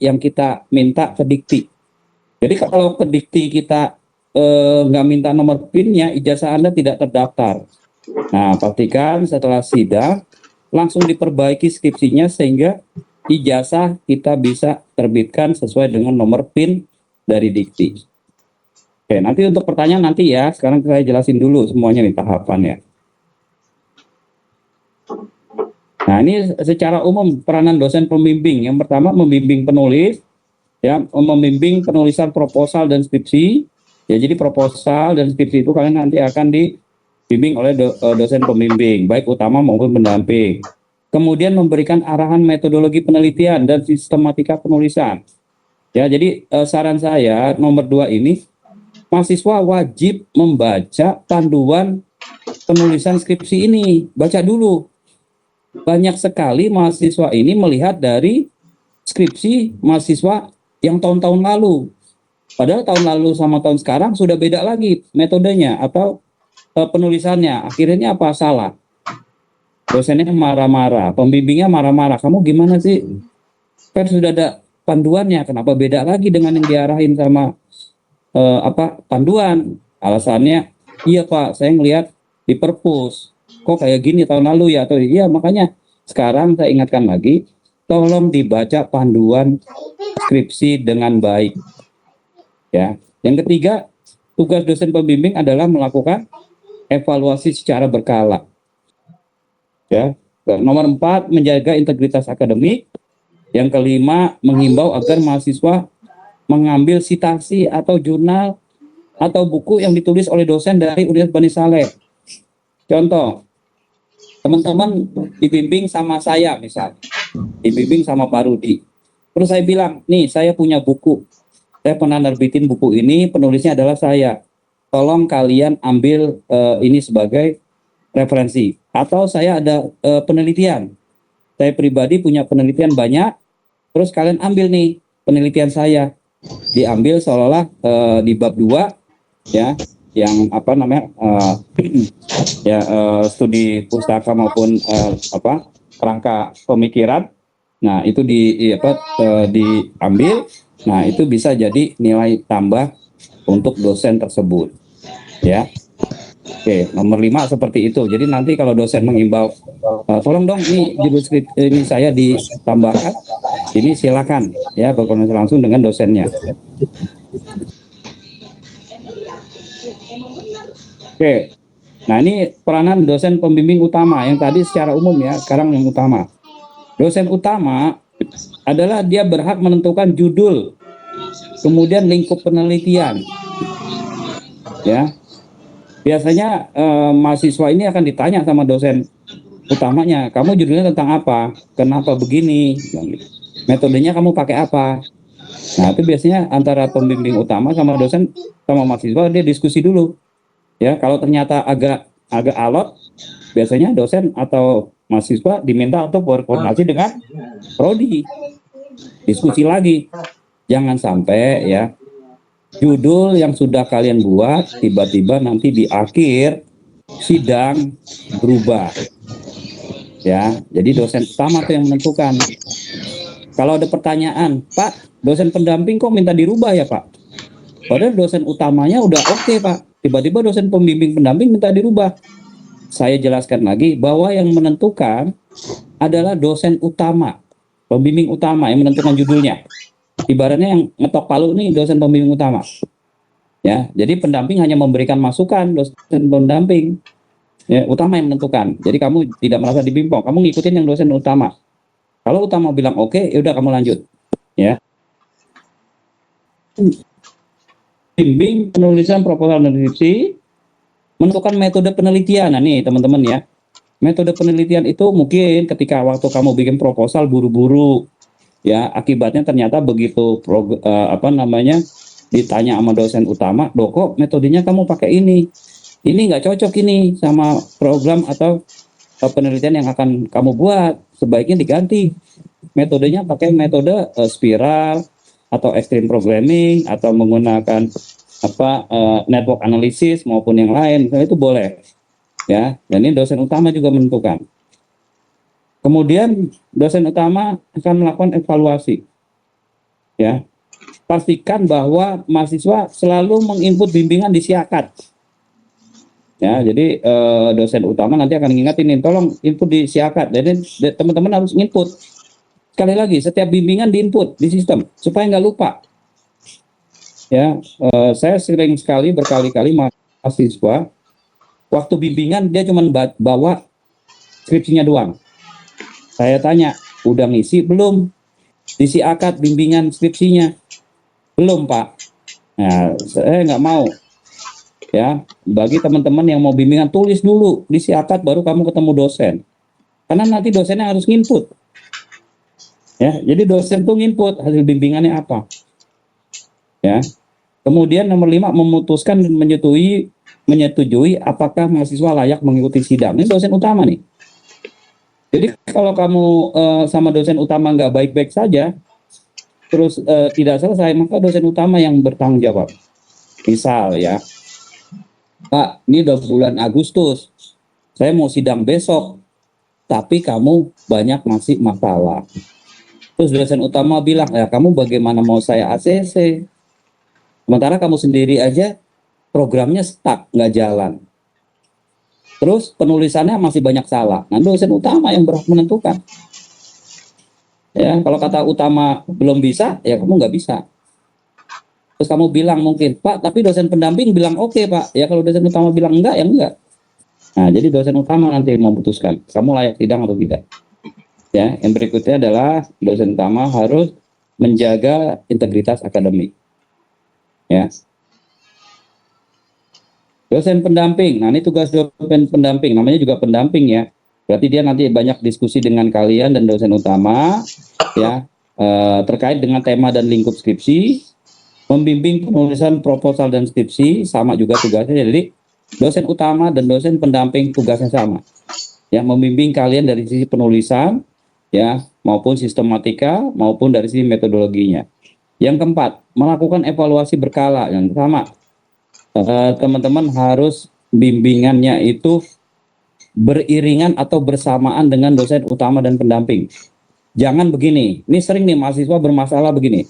yang kita minta ke dikti. Jadi kalau ke dikti kita nggak minta nomor PIN-nya, ijazah Anda tidak terdaftar. Nah, pastikan setelah sidang langsung diperbaiki skripsinya sehingga ijazah kita bisa terbitkan sesuai dengan nomor PIN dari dikti. Oke, nanti untuk pertanyaan nanti ya. Sekarang saya jelasin dulu semuanya nih tahapannya. Nah, ini secara umum peranan dosen pembimbing. Yang pertama membimbing penulis, ya, membimbing penulisan proposal dan skripsi. Ya, jadi proposal dan skripsi itu kalian nanti akan dibimbing oleh dosen pembimbing, baik utama maupun pendamping. Kemudian memberikan arahan metodologi penelitian dan sistematika penulisan. Ya, jadi saran saya nomor 2 ini, mahasiswa wajib membaca panduan penulisan skripsi ini. Baca dulu. Banyak sekali mahasiswa ini melihat dari skripsi mahasiswa yang tahun-tahun lalu. Padahal tahun lalu sama tahun sekarang sudah beda lagi metodenya atau penulisannya. Akhirnya apa? Salah. Dosennya marah-marah, pembimbingnya marah-marah. Kamu gimana sih? Kan sudah ada panduannya, kenapa beda lagi dengan yang diarahin sama panduan? Alasannya, iya Pak, saya ngelihat di perpus. Kok kayak gini tahun lalu ya? Atau iya, makanya sekarang saya ingatkan lagi, tolong dibaca panduan skripsi dengan baik. Ya. Yang ketiga, tugas dosen pembimbing adalah melakukan evaluasi secara berkala. Ya. Nomor 4, menjaga integritas akademik. Yang kelima, menghimbau agar mahasiswa mengambil citasi atau jurnal atau buku yang ditulis oleh dosen dari Universitas Bani Saleh. Contoh, teman-teman dibimbing sama saya misalnya, dibimbing sama Pak Rudi. Terus saya bilang, nih saya punya buku, saya pernah nerbitin buku ini, penulisnya adalah saya. Tolong kalian ambil ini sebagai referensi. Atau saya ada penelitian, saya pribadi punya penelitian banyak, terus kalian ambil nih penelitian saya, diambil seolah-olah di bab 2 ya, yang apa namanya studi pustaka maupun kerangka pemikiran. Nah, itu diambil. Nah, itu bisa jadi nilai tambah untuk dosen tersebut. Ya. Oke, nomor 5 seperti itu. Jadi nanti kalau dosen mengimbau, tolong dong ini judul skrip ini saya ditambahkan, ini silakan ya berkoordinasi langsung dengan dosennya. Oke, nah ini peranan dosen pembimbing utama yang tadi secara umum ya, sekarang yang utama. Dosen utama adalah dia berhak menentukan judul, kemudian lingkup penelitian. Ya, biasanya mahasiswa ini akan ditanya sama dosen utamanya, kamu judulnya tentang apa, kenapa begini, metodenya kamu pakai apa. Nah, itu biasanya antara pembimbing utama sama dosen sama mahasiswa dia diskusi dulu. Ya, kalau ternyata agak alot, biasanya dosen atau mahasiswa diminta untuk berkoordinasi dengan prodi, diskusi lagi. Jangan sampai ya judul yang sudah kalian buat tiba-tiba nanti di akhir sidang berubah. Ya, jadi dosen utama tuh yang menentukan. Kalau ada pertanyaan, Pak, dosen pendamping kok minta dirubah ya Pak? Padahal dosen utamanya udah oke Pak. Tiba-tiba dosen pembimbing pendamping minta dirubah. Saya jelaskan lagi bahwa yang menentukan adalah dosen utama, pembimbing utama yang menentukan judulnya. Ibaratnya yang ngetok palu nih dosen pembimbing utama. Ya, jadi pendamping hanya memberikan masukan, dosen pendamping ya, utama yang menentukan. Jadi kamu tidak merasa dibimbing, kamu ngikutin yang dosen utama. Kalau utama bilang oke, ya udah kamu lanjut. Ya. Bimbing penulisan proposal dan skripsi, menentukan metode penelitian. Nah nih teman-teman ya, metode penelitian itu mungkin ketika waktu kamu bikin proposal buru-buru, ya akibatnya ternyata begitu ditanya sama dosen utama, kok metodenya kamu pakai ini nggak cocok ini sama program atau penelitian yang akan kamu buat, sebaiknya diganti metodenya, pakai metode spiral atau extreme programming atau menggunakan network analysis maupun yang lain, misalnya itu boleh ya. Dan ini dosen utama juga menentukan. Kemudian dosen utama akan melakukan evaluasi Ya, pastikan bahwa mahasiswa selalu menginput bimbingan di Siakat. Ya, jadi dosen utama nanti akan ngingetin nih, tolong input di Siakat. Jadi teman-teman harus input. Sekali lagi, setiap bimbingan diinput di sistem supaya nggak lupa. Ya, saya sering sekali berkali-kali mahasiswa waktu bimbingan dia cuma bawa skripsinya doang. Saya tanya, udah ngisi belum? Isi akad bimbingan skripsinya? Belum, Pak. Nah, saya nggak mau. Ya, bagi teman-teman yang mau bimbingan, tulis dulu di akad baru kamu ketemu dosen. Karena nanti dosennya harus nginput. Ya, jadi dosen tuh nginput hasil bimbingannya apa. Ya. Kemudian nomor 5, memutuskan dan menyetujui apakah mahasiswa layak mengikuti sidang. Ini dosen utama nih. Jadi kalau kamu sama dosen utama nggak baik-baik saja, terus tidak selesai, maka dosen utama yang bertanggung jawab. Misal ya, Pak, ini udah bulan Agustus, saya mau sidang besok, tapi kamu banyak masih masalah. Terus dosen utama bilang, ya kamu bagaimana mau saya ACC? Sementara kamu sendiri aja programnya stuck, nggak jalan. Terus penulisannya masih banyak salah. Nah, dosen utama yang berhak menentukan. Ya, kalau kata utama belum bisa, ya kamu nggak bisa. Terus kamu bilang mungkin, Pak, tapi dosen pendamping bilang oke, Pak. Ya kalau dosen utama bilang enggak, ya enggak. Nah, jadi dosen utama nanti memutuskan, kamu layak sidang atau tidak. Ya, yang berikutnya adalah dosen utama harus menjaga integritas akademik. Ya. Dosen pendamping, nah ini tugas dosen pendamping, namanya juga pendamping ya. Berarti dia nanti banyak diskusi dengan kalian dan dosen utama, ya, terkait dengan tema dan lingkup skripsi, membimbing penulisan proposal dan skripsi, sama juga tugasnya. Jadi dosen utama dan dosen pendamping tugasnya sama, ya, membimbing kalian dari sisi penulisan, ya, maupun sistematika, maupun dari sisi metodologinya. Yang keempat, melakukan evaluasi berkala. Yang sama, teman-teman harus bimbingannya itu beriringan atau bersamaan dengan dosen utama dan pendamping. Jangan begini, ini sering nih mahasiswa bermasalah begini.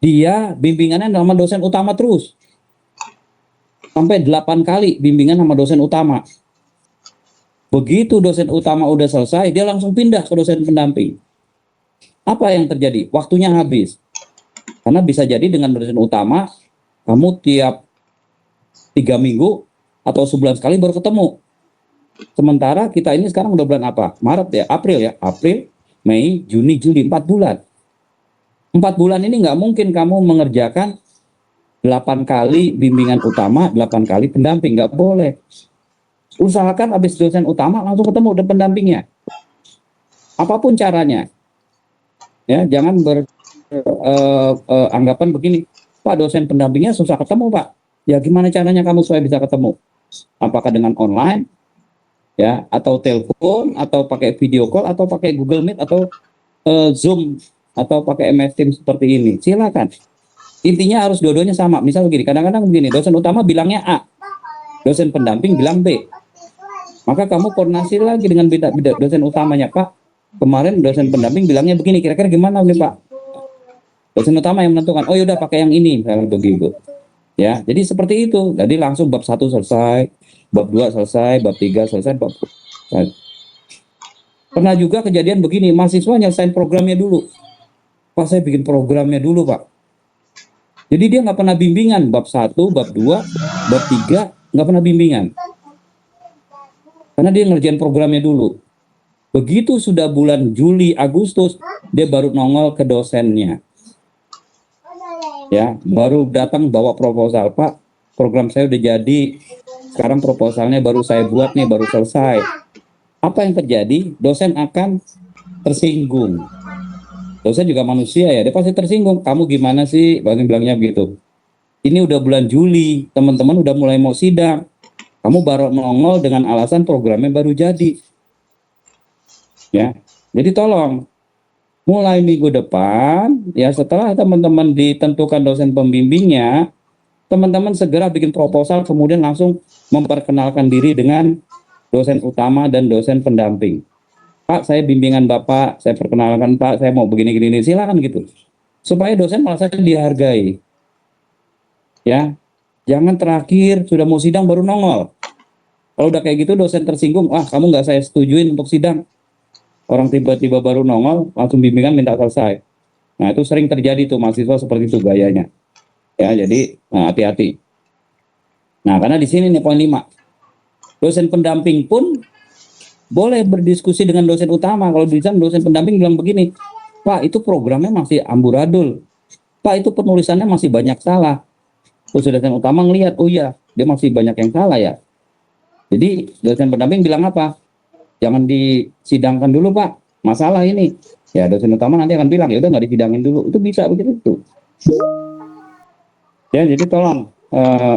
Dia bimbingannya sama dosen utama terus. Sampai 8 kali bimbingan sama dosen utama. Begitu dosen utama udah selesai, dia langsung pindah ke dosen pendamping. Apa yang terjadi? Waktunya habis. Karena bisa jadi dengan dosen utama, kamu tiap 3 minggu atau sebulan sekali baru ketemu. Sementara kita ini sekarang udah bulan apa? Maret ya, April ya. April, Mei, Juni, Juli, 4 bulan. 4 bulan ini nggak mungkin kamu mengerjakan 8 kali bimbingan utama, 8 kali pendamping, nggak boleh. Usahakan habis dosen utama langsung ketemu dengan pendampingnya. Apapun caranya. Ya, jangan anggapan begini, Pak, dosen pendampingnya susah ketemu, Pak. Ya gimana caranya kamu supaya bisa ketemu? Apakah dengan online, ya, atau telepon, atau pakai video call, atau pakai Google Meet, atau Zoom, atau pakai MS Teams seperti ini? Silakan. Intinya harus dua-duanya sama. Misal begini, kadang-kadang begini, dosen utama bilangnya A, dosen pendamping bilang B. Maka kamu koordinasi lagi dengan beda dosen utamanya, Pak. Kemarin dosen pendamping bilangnya begini, kira-kira gimana nih, Pak? Dosen utama yang menentukan, oh yaudah pakai yang ini, misalnya begitu. Ya, jadi seperti itu. Jadi langsung bab 1 selesai, bab 2 selesai, bab 3 selesai, bab. Pernah juga kejadian begini, mahasiswa nyelesain programnya dulu. Pak, saya bikin programnya dulu, Pak. Jadi dia nggak pernah bimbingan, bab 1, bab 2, bab 3, nggak pernah bimbingan. Karena dia ngerjain programnya dulu. Begitu sudah bulan Juli, Agustus, dia baru nongol ke dosennya. Ya, baru datang bawa proposal, Pak, program saya udah jadi, sekarang proposalnya baru saya buat nih, baru selesai. Apa yang terjadi? Dosen akan tersinggung. Dosen juga manusia ya, dia pasti tersinggung. Kamu gimana sih? Bilangnya begitu. Ini udah bulan Juli, teman-teman udah mulai mau sidang. Kamu baru nongol dengan alasan programnya baru jadi. Ya, jadi tolong mulai minggu depan, ya setelah teman-teman ditentukan dosen pembimbingnya, teman-teman segera bikin proposal, kemudian langsung memperkenalkan diri dengan dosen utama dan dosen pendamping. Pak, saya bimbingan Bapak, saya perkenalkan Pak, saya mau begini-gini, silakan gitu. supaya dosen merasa dihargai. Ya, jangan terakhir sudah mau sidang baru nongol. Kalau udah kayak gitu dosen tersinggung, kamu nggak saya setujuin untuk sidang. Orang tiba-tiba baru nongol, langsung bimbingan minta selesai. Nah itu sering terjadi tuh mahasiswa seperti itu gayanya. Ya, jadi hati-hati. Nah karena di sini nih poin 5. Dosen pendamping pun boleh berdiskusi dengan dosen utama. Kalau bisa dosen pendamping bilang begini, Pak itu programnya masih amburadul. Pak itu penulisannya masih banyak salah. Terus dosen utama ngelihat, oh iya dia masih banyak yang salah ya. Jadi dosen pendamping bilang apa? Jangan disidangkan dulu Pak, masalah ini. Ya dosen utama nanti akan bilang, ya udah nggak disidangin dulu. Itu bisa begitu. Ya jadi tolong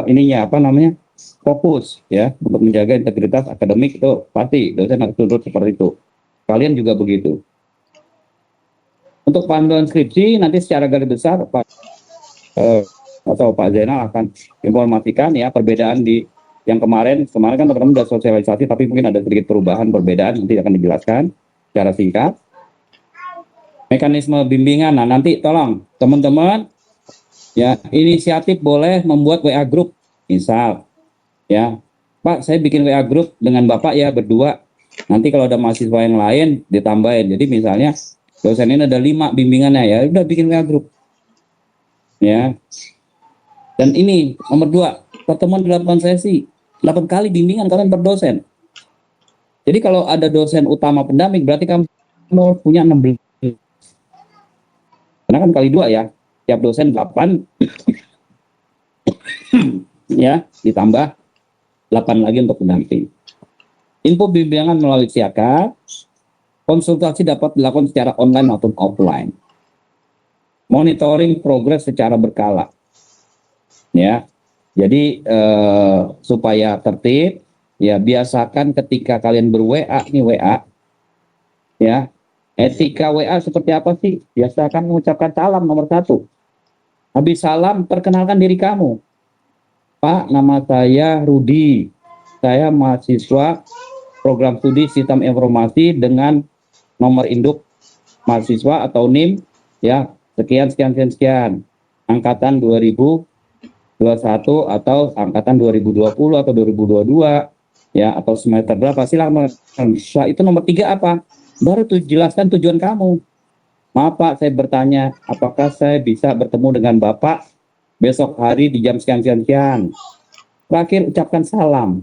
ininya apa namanya, fokus ya untuk menjaga integritas akademik. Itu pasti dosen harus tuntut seperti itu. Kalian juga begitu. Untuk panduan skripsi nanti secara garis besar Pak atau Pak Zainal akan informasikan ya perbedaan di yang kemarin kan teman-teman sudah sosialisasi, tapi mungkin ada sedikit perubahan perbedaan, nanti akan dijelaskan secara singkat. Mekanisme bimbingan, nah nanti tolong teman-teman ya inisiatif boleh membuat WA group, misal ya Pak saya bikin WA group dengan Bapak ya berdua, nanti kalau ada mahasiswa yang lain ditambahin. Jadi misalnya dosen ini ada 5 bimbingannya, ya udah bikin WA group ya. Dan ini nomor 2, pertemuan 8 sesi, 8 kali bimbingan kalian per dosen. Jadi kalau ada dosen utama pendamping berarti kamu punya 16. Karena kan kali 2 ya, tiap dosen 8 ya, ditambah 8 lagi untuk pendamping. Info bimbingan melalui siakat, konsultasi dapat dilakukan secara online maupun offline. Monitoring progres secara berkala. Ya. Jadi supaya tertib, ya biasakan ketika kalian ber-WA nih WA, ya etika WA seperti apa sih? Biasakan mengucapkan salam nomor 1. Habis salam perkenalkan diri kamu. Pak, nama saya Rudi. Saya mahasiswa program studi sistem informasi dengan nomor induk mahasiswa atau NIM ya sekian sekian sekian sekian, angkatan 2021 atau angkatan 2020 atau 2022 ya, atau semester berapa, silakan. Setelah itu nomor 3 apa? Baru tuh jelaskan tujuan kamu. Maaf Pak, saya bertanya, apakah saya bisa bertemu dengan Bapak besok hari di jam sekian sekian sekian. Terakhir ucapkan salam.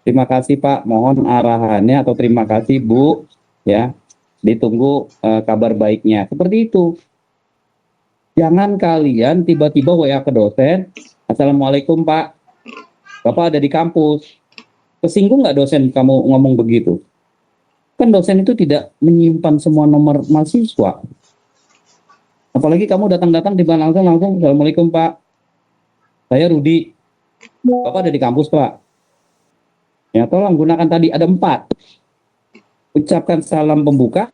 Terima kasih Pak, mohon arahannya, atau terima kasih Bu ya. Ditunggu kabar baiknya. Seperti itu. Jangan kalian tiba-tiba WA ke dosen, Assalamualaikum Pak, Bapak ada di kampus. Kesinggung nggak dosen kamu ngomong begitu? Kan dosen itu tidak menyimpan semua nomor mahasiswa. Apalagi kamu datang-datang tiba langsung, Assalamualaikum Pak, saya Rudi, Bapak ada di kampus Pak. Ya tolong gunakan tadi ada 4. Ucapkan salam pembuka,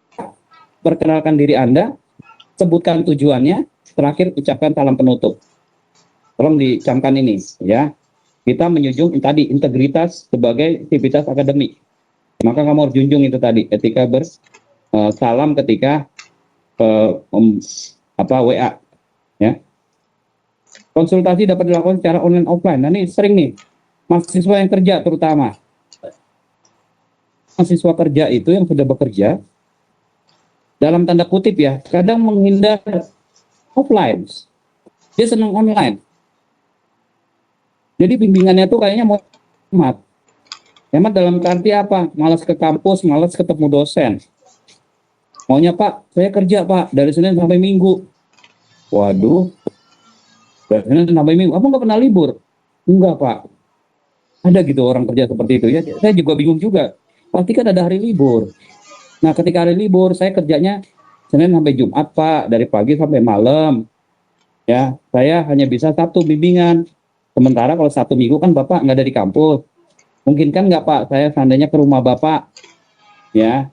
perkenalkan diri Anda, sebutkan tujuannya, terakhir ucapkan salam penutup. Tolong dicamkan ini ya. Kita menjunjung tadi integritas sebagai aktivitas akademik. Maka kamu harus junjung itu tadi, etika salam ketika WA ya. Konsultasi dapat dilakukan secara online offline. Nah ini sering nih mahasiswa yang kerja, terutama mahasiswa kerja itu yang sudah bekerja dalam tanda kutip ya, kadang menghindar offline, dia senang online. Jadi bimbingannya tuh kayaknya mau hemat dalam arti apa? Malas ke kampus, malas ketemu dosen. Maunya Pak, saya kerja Pak dari Senin sampai Minggu. Waduh, dari Senin sampai Minggu, apa nggak pernah libur? Enggak Pak. Ada gitu orang kerja seperti itu ya. Saya juga bingung juga. Pasti kan ada hari libur. Nah ketika hari libur saya kerjanya Senin sampai Jumat Pak, dari pagi sampai malam. Ya, saya hanya bisa Sabtu bimbingan. Sementara kalau Sabtu Minggu kan Bapak nggak ada di kampus. Mungkin kan nggak Pak, saya seandainya ke rumah Bapak. Ya,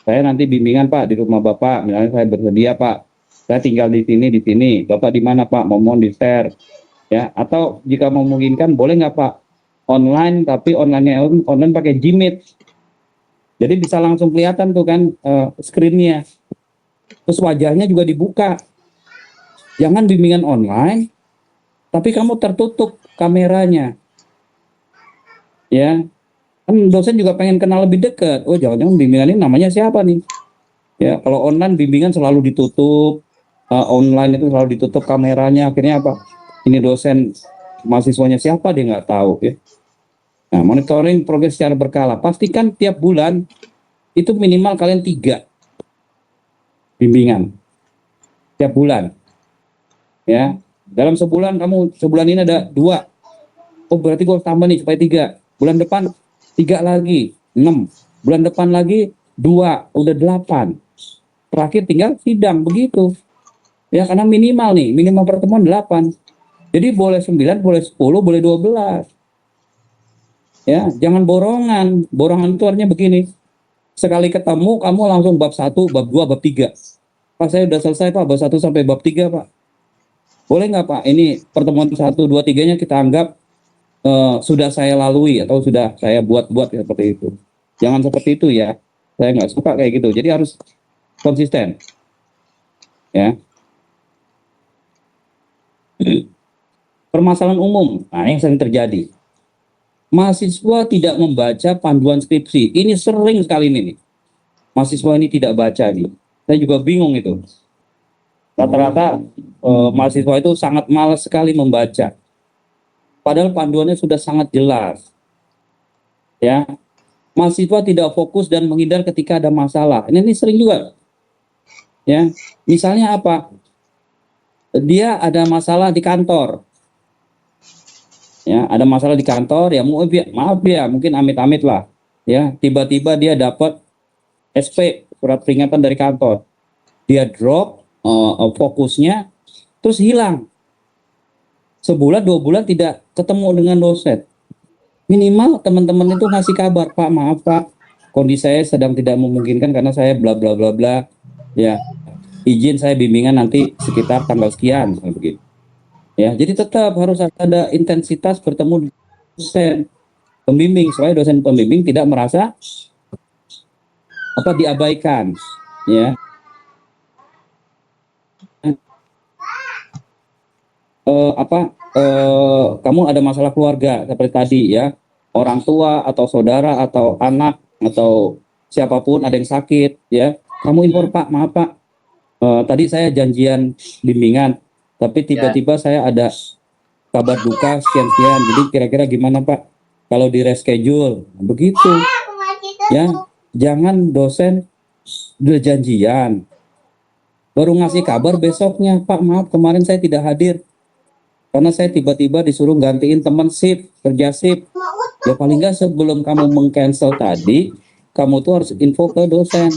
saya nanti bimbingan Pak di rumah Bapak. Misalnya saya bersedia Pak, saya tinggal di sini. Bapak di mana Pak? Mohon di-share. Ya, atau jika memungkinkan boleh nggak Pak? Online, tapi online pakai Gmeet. Jadi bisa langsung kelihatan tuh kan screen-nya. Terus wajahnya juga dibuka. Jangan bimbingan online, tapi kamu tertutup kameranya, ya. Kan dosen juga pengen kenal lebih dekat. Oh, jangan-jangan bimbingan ini namanya siapa nih? Ya, kalau online bimbingan selalu ditutup, online itu selalu ditutup kameranya. Akhirnya apa? Ini dosen mahasiswanya siapa dia nggak tahu ya. Nah, monitoring progres secara berkala. Pastikan tiap bulan itu minimal kalian 3 bimbingan tiap bulan. Ya, dalam sebulan ini ada 2. Oh, berarti gue tambah nih supaya 3. Bulan depan 3 lagi, 6. Bulan depan lagi 2, udah 8. Terakhir tinggal sidang begitu. Ya, karena minimal pertemuan 8. Jadi boleh 9, boleh 10, boleh 12. Ya, jangan borongan. Borongan itu artinya begini. Sekali ketemu kamu langsung bab 1, bab 2, bab 3. Pak, saya udah selesai Pak, bab 1 sampai bab 3 Pak. Boleh nggak Pak? Ini pertemuan 1, 2, 3-nya kita anggap sudah saya lalui atau sudah saya buat-buat ya, seperti itu. Jangan seperti itu ya. Saya nggak suka kayak gitu. Jadi harus konsisten. Ya. Permasalahan umum. Nah, yang sering terjadi. Mahasiswa tidak membaca panduan skripsi. Ini sering sekali ini. Mahasiswa ini tidak baca nih. Saya juga bingung itu. Rata-rata mahasiswa itu sangat malas sekali membaca. Padahal panduannya sudah sangat jelas. Ya, mahasiswa tidak fokus dan menghindar ketika ada masalah. Ini sering juga. Ya, misalnya apa? Dia ada masalah di kantor. Ya, ada masalah di kantor. Ya, maaf ya, mungkin amit-amit lah. Ya, tiba-tiba dia dapat SP, surat peringatan dari kantor. Dia drop fokusnya, terus hilang. Sebulan 2 bulan tidak ketemu dengan dosen. Minimal teman-teman itu ngasih kabar, Pak, maaf Pak, kondisi saya sedang tidak memungkinkan karena saya bla bla bla bla. Ya, izin saya bimbingan nanti sekitar tanggal sekian, begitu. Ya, jadi tetap harus ada intensitas bertemu dosen pembimbing supaya dosen pembimbing tidak merasa apa diabaikan. Ya, kamu ada masalah keluarga seperti tadi ya, orang tua atau saudara atau anak atau siapapun ada yang sakit ya, kamu impor Pak, maaf Pak, tadi saya janjian bimbingan tapi tiba-tiba saya ada kabar duka sekian-sekian, jadi kira-kira gimana Pak kalau di reschedule begitu ya. Jangan dosen udah janjian baru ngasih kabar besoknya, Pak maaf kemarin saya tidak hadir karena saya tiba-tiba disuruh gantiin teman kerja shift. Ya paling nggak sebelum kamu meng-cancel tadi, kamu tuh harus info ke dosen.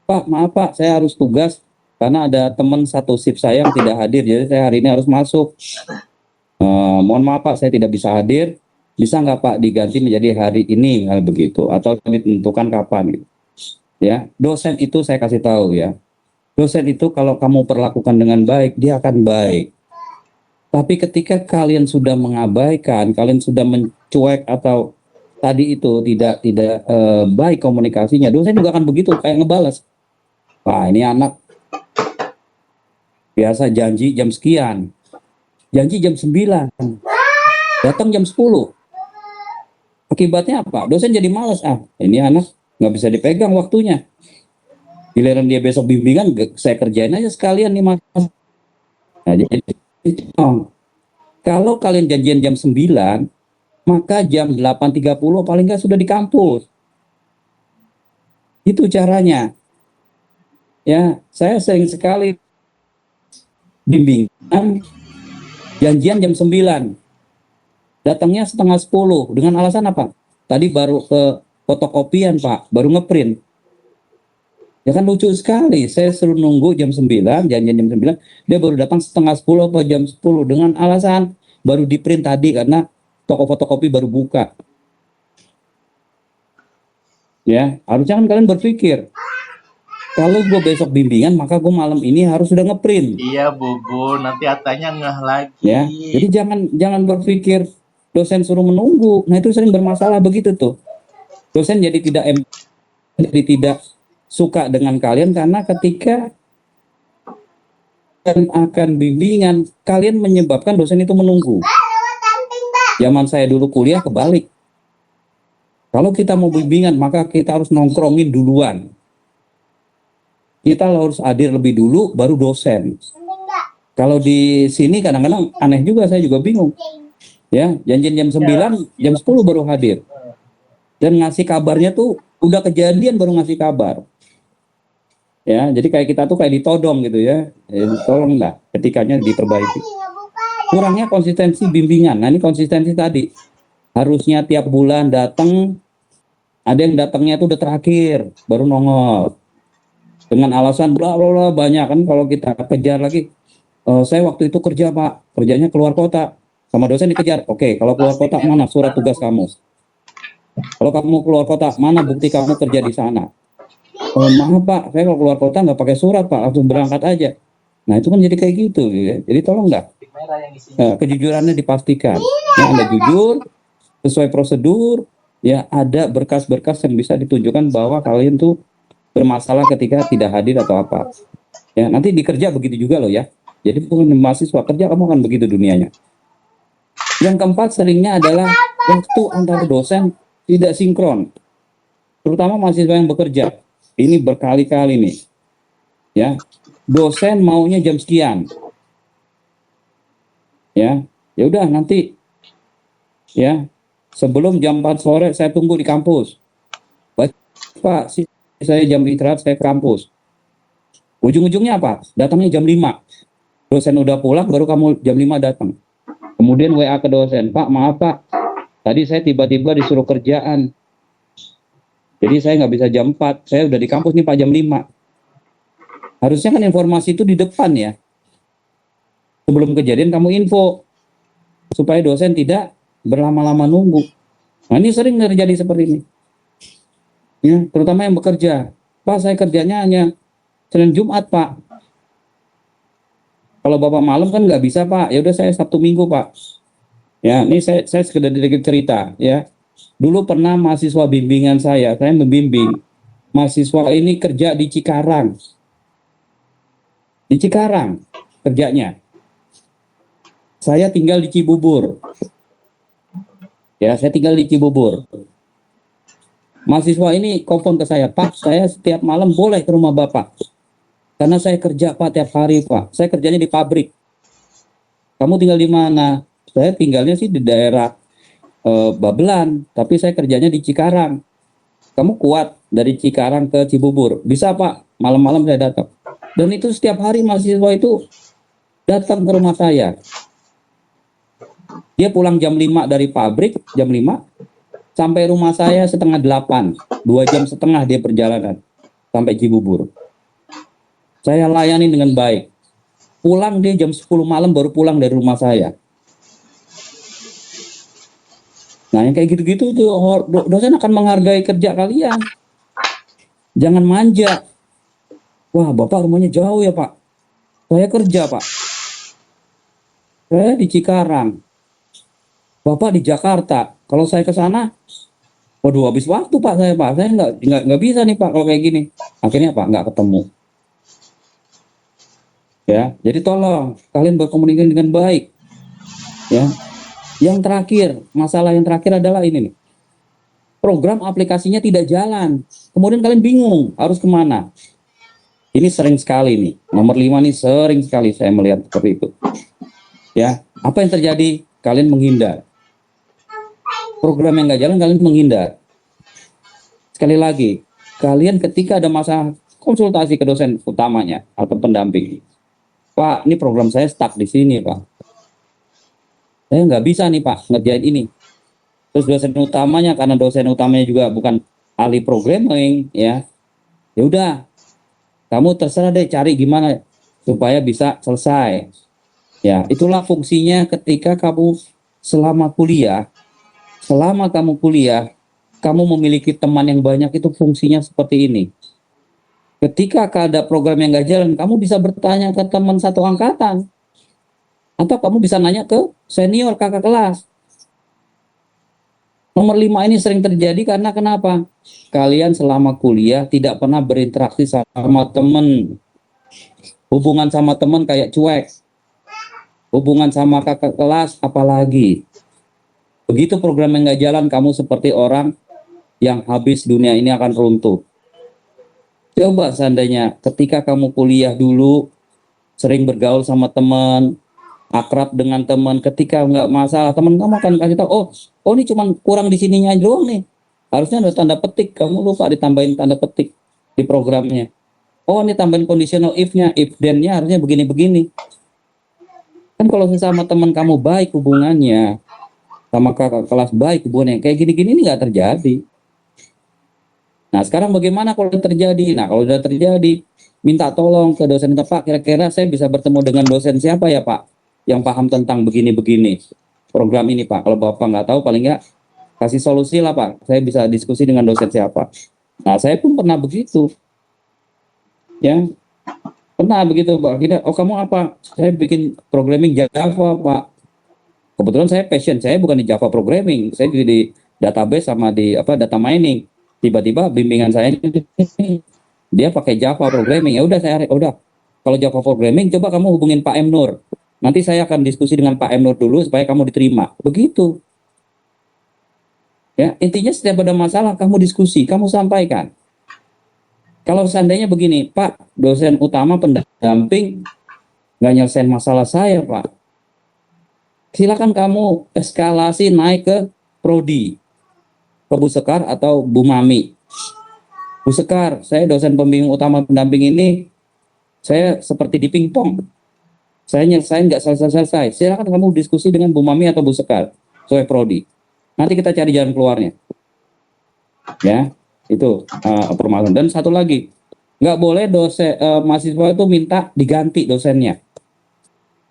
Pak, maaf Pak, saya harus tugas karena ada teman satu shift saya yang tidak hadir, jadi saya hari ini harus masuk. Mohon maaf Pak, saya tidak bisa hadir. Bisa nggak Pak diganti menjadi hari ini, hal begitu, atau ditentukan kapan? Gitu. Ya, dosen itu saya kasih tahu ya. Dosen itu kalau kamu perlakukan dengan baik, dia akan baik. Tapi ketika kalian sudah mengabaikan, kalian sudah mencuek atau tadi itu tidak baik komunikasinya, dosen juga akan begitu kayak ngebalas. Wah, ini anak biasa janji jam sekian, janji jam 9, datang jam 10. Akibatnya apa? Dosen jadi malas. Ah, ini anak nggak bisa dipegang waktunya. Giliran dia besok bimbingan, saya kerjain aja sekalian nih mas. Nah, jadi kalau kalian janjian jam 9, maka jam 8.30 paling nggak sudah di kampus. Itu caranya. Ya, saya sering sekali bimbingan janjian jam 9. Datangnya setengah 10 dengan alasan apa? Tadi baru ke fotokopian, Pak, baru ngeprint. Ya kan lucu sekali. Saya suruh nunggu jam 9, janjian jam 9, dia baru datang setengah 10 atau jam 10 dengan alasan baru di print tadi karena toko fotokopi baru buka. Ya, harusnya kan kalian berpikir, kalau gue besok bimbingan, maka gue malam ini harus sudah ngeprint. Iya, Bubu, nanti atanya ngeh lagi. Ya, jadi jangan berpikir dosen suruh menunggu. Nah, itu sering bermasalah begitu tuh. Dosen jadi tidak suka dengan kalian karena ketika akan bimbingan, kalian menyebabkan dosen itu menunggu. Zaman saya dulu kuliah kebalik. Kalau kita mau bimbingan, maka kita harus nongkrongin duluan. Kita harus hadir lebih dulu, baru dosen. Kalau di sini kadang-kadang aneh juga, saya juga bingung. Ya, janjian jam 9, jam 10 baru hadir. Dan ngasih kabarnya tuh udah kejadian baru ngasih kabar. Ya, jadi kayak kita tuh kayak ditodong gitu ya. Tolonglah ketikanya diperbaiki. Kurangnya konsistensi bimbingan. Nah, ini konsistensi tadi. Harusnya tiap bulan datang, ada yang datangnya itu udah terakhir, baru nongol. Dengan alasan bla bla bla banyak kan, kalau kita kejar lagi. Saya waktu itu kerja Pak, kerjanya keluar kota. Sama dosen dikejar. Oke, kalau keluar kota mana surat tugas kamu? Kalau kamu keluar kota, mana bukti kamu kerja di sana? Maaf Pak, saya kalau keluar kota nggak pakai surat Pak, langsung berangkat aja. Nah itu kan jadi kayak gitu. Ya. Jadi tolong nggak kejujurannya dipastikan. Ya, Anda jujur, sesuai prosedur, ya ada berkas-berkas yang bisa ditunjukkan bahwa kalian tuh bermasalah ketika tidak hadir atau apa. Ya nanti dikerja begitu juga loh ya. Jadi bukan mahasiswa kerja kamu akan begitu dunianya. Yang keempat seringnya adalah waktu antar dosen tidak sinkron, terutama mahasiswa yang bekerja. Ini berkali-kali nih, ya dosen maunya jam sekian, ya udah nanti, ya sebelum jam 4 sore saya tunggu di kampus. Pak, saya jam istirahat saya ke kampus. Ujung-ujungnya apa? Datangnya jam 5. Dosen udah pulang baru kamu jam 5 datang. Kemudian WA ke dosen, Pak maaf Pak, tadi saya tiba-tiba disuruh kerjaan. Jadi saya nggak bisa jam 4, saya udah di kampus nih Pak jam 5. Harusnya kan informasi itu di depan ya. Sebelum kejadian kamu info, supaya dosen tidak berlama-lama nunggu. Nah ini sering terjadi seperti ini. Ya, terutama yang bekerja. Pak saya kerjanya hanya Senin Jumat Pak. Kalau Bapak malam kan nggak bisa Pak, ya udah saya Sabtu Minggu Pak. Ya ini saya sekedar sedikit cerita ya. Dulu pernah mahasiswa bimbingan saya membimbing mahasiswa ini kerja di Cikarang. Di Cikarang kerjanya. Saya tinggal di Cibubur. Ya, saya tinggal di Cibubur. Mahasiswa ini telepon ke saya, Pak, saya setiap malam boleh ke rumah Bapak. Karena saya kerja Pak tiap hari Pak. Saya kerjanya di pabrik. Kamu tinggal di mana? Saya tinggalnya sih di daerah Babelan, tapi saya kerjanya di Cikarang. Kamu kuat dari Cikarang ke Cibubur? Bisa Pak, malam-malam saya datang. Dan itu setiap hari mahasiswa itu datang ke rumah saya. Dia pulang jam 5 dari pabrik, jam 5, sampai rumah saya setengah 8. 2,5 jam dia perjalanan sampai Cibubur. Saya layani dengan baik. Pulang dia jam 10 malam baru pulang dari rumah saya. Nah yang kayak gitu-gitu tuh dosen akan menghargai kerja kalian. Jangan manja. Wah Bapak rumahnya jauh ya Pak. Saya kerja Pak. Saya di Cikarang. Bapak di Jakarta. Kalau saya ke sana, waduh habis waktu Pak saya Pak. Saya nggak bisa nih Pak kalau kayak gini. Akhirnya Pak nggak ketemu. Ya, jadi tolong kalian berkomunikasi dengan baik. Ya. Yang terakhir, masalah yang terakhir adalah ini nih. Program aplikasinya tidak jalan. Kemudian kalian bingung harus kemana. Ini sering sekali nih. Nomor 5 nih sering sekali saya melihat seperti itu. Ya, apa yang terjadi? Kalian menghindar. Program yang nggak jalan kalian menghindar. Sekali lagi, kalian ketika ada masalah konsultasi ke dosen utamanya atau pendamping. Pak, ini program saya stuck di sini Pak. Saya nggak bisa nih Pak ngerjain ini. Terus dosen utamanya, karena dosen utamanya juga bukan ahli programming, ya udah kamu terserah deh cari gimana supaya bisa selesai. Ya itulah fungsinya ketika kamu selama kamu kuliah, kamu memiliki teman yang banyak, itu fungsinya seperti ini. Ketika ada program yang nggak jalan, kamu bisa bertanya ke teman satu angkatan. Atau kamu bisa nanya ke senior kakak kelas. Nomor 5 ini sering terjadi karena kenapa? Kalian selama kuliah tidak pernah berinteraksi sama teman. hubungan sama teman kayak cuek, hubungan sama kakak kelas apalagi. Begitu program yang nggak jalan, kamu seperti orang yang habis dunia ini akan runtuh. Coba seandainya ketika kamu kuliah dulu, sering bergaul sama teman, akrab dengan teman, ketika nggak masalah, teman kamu akan kasih tahu, oh ini cuma kurang di sininya doang nih. Harusnya ada tanda petik, kamu lupa ditambahin tanda petik di programnya. Oh ini tambahin conditional if-nya, if then-nya harusnya begini-begini. Kan kalau sesama teman kamu baik hubungannya, sama kakak kelas baik hubungannya, kayak gini-gini ini nggak terjadi. Nah sekarang bagaimana kalau terjadi? Nah kalau sudah terjadi, minta tolong ke dosen kita, Pak, kira-kira saya bisa bertemu dengan dosen siapa ya Pak, yang paham tentang begini-begini program ini Pak. Kalau Bapak nggak tahu, paling nggak kasih solusi lah Pak, saya bisa diskusi dengan dosen siapa. Nah saya pun pernah begitu, ya pernah begitu Pak. Kita, oh kamu apa? Saya bikin programming Java Pak. Kebetulan saya passion, saya bukan di Java programming, saya di database sama di apa data mining. Tiba-tiba bimbingan saya dia pakai Java programming. Ya udah saya udah, kalau Java programming coba kamu hubungin Pak M Nur. Nanti saya akan diskusi dengan Pak M Nur dulu supaya kamu diterima. Begitu. Ya, intinya setiap ada masalah kamu diskusi, kamu sampaikan. Kalau seandainya begini, Pak, dosen utama pendamping nggak nyelesain masalah saya, Pak. Silakan kamu eskalasi naik ke prodi, ke Bu Sekar atau Bu Mami. Bu Sekar, saya dosen pembimbing utama pendamping ini, saya seperti di pingpong. Saya nyelesain nggak selesai-selesai. Silakan kamu diskusi dengan Bu Mami atau Bu Sekar, soal prodi. Nanti kita cari jalan keluarnya. Ya, itu permasalahan. Dan satu lagi, nggak boleh dosen mahasiswa itu minta diganti dosennya.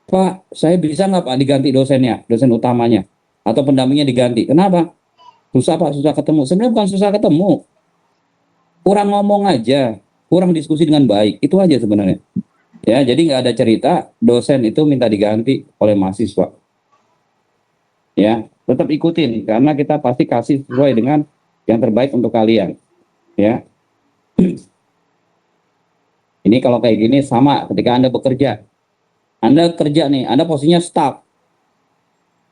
Pak, saya bisa nggak Pak diganti dosennya, dosen utamanya, atau pendampingnya diganti? Kenapa? Susah Pak, susah ketemu. Sebenarnya bukan susah ketemu, kurang ngomong aja, kurang diskusi dengan baik, itu aja sebenarnya. Ya, jadi nggak ada cerita dosen itu minta diganti oleh mahasiswa. Ya, tetap ikutin karena kita pasti kasih sesuai dengan yang terbaik untuk kalian. Ya, ini kalau kayak gini sama ketika Anda bekerja. Anda kerja nih, Anda posisinya staff.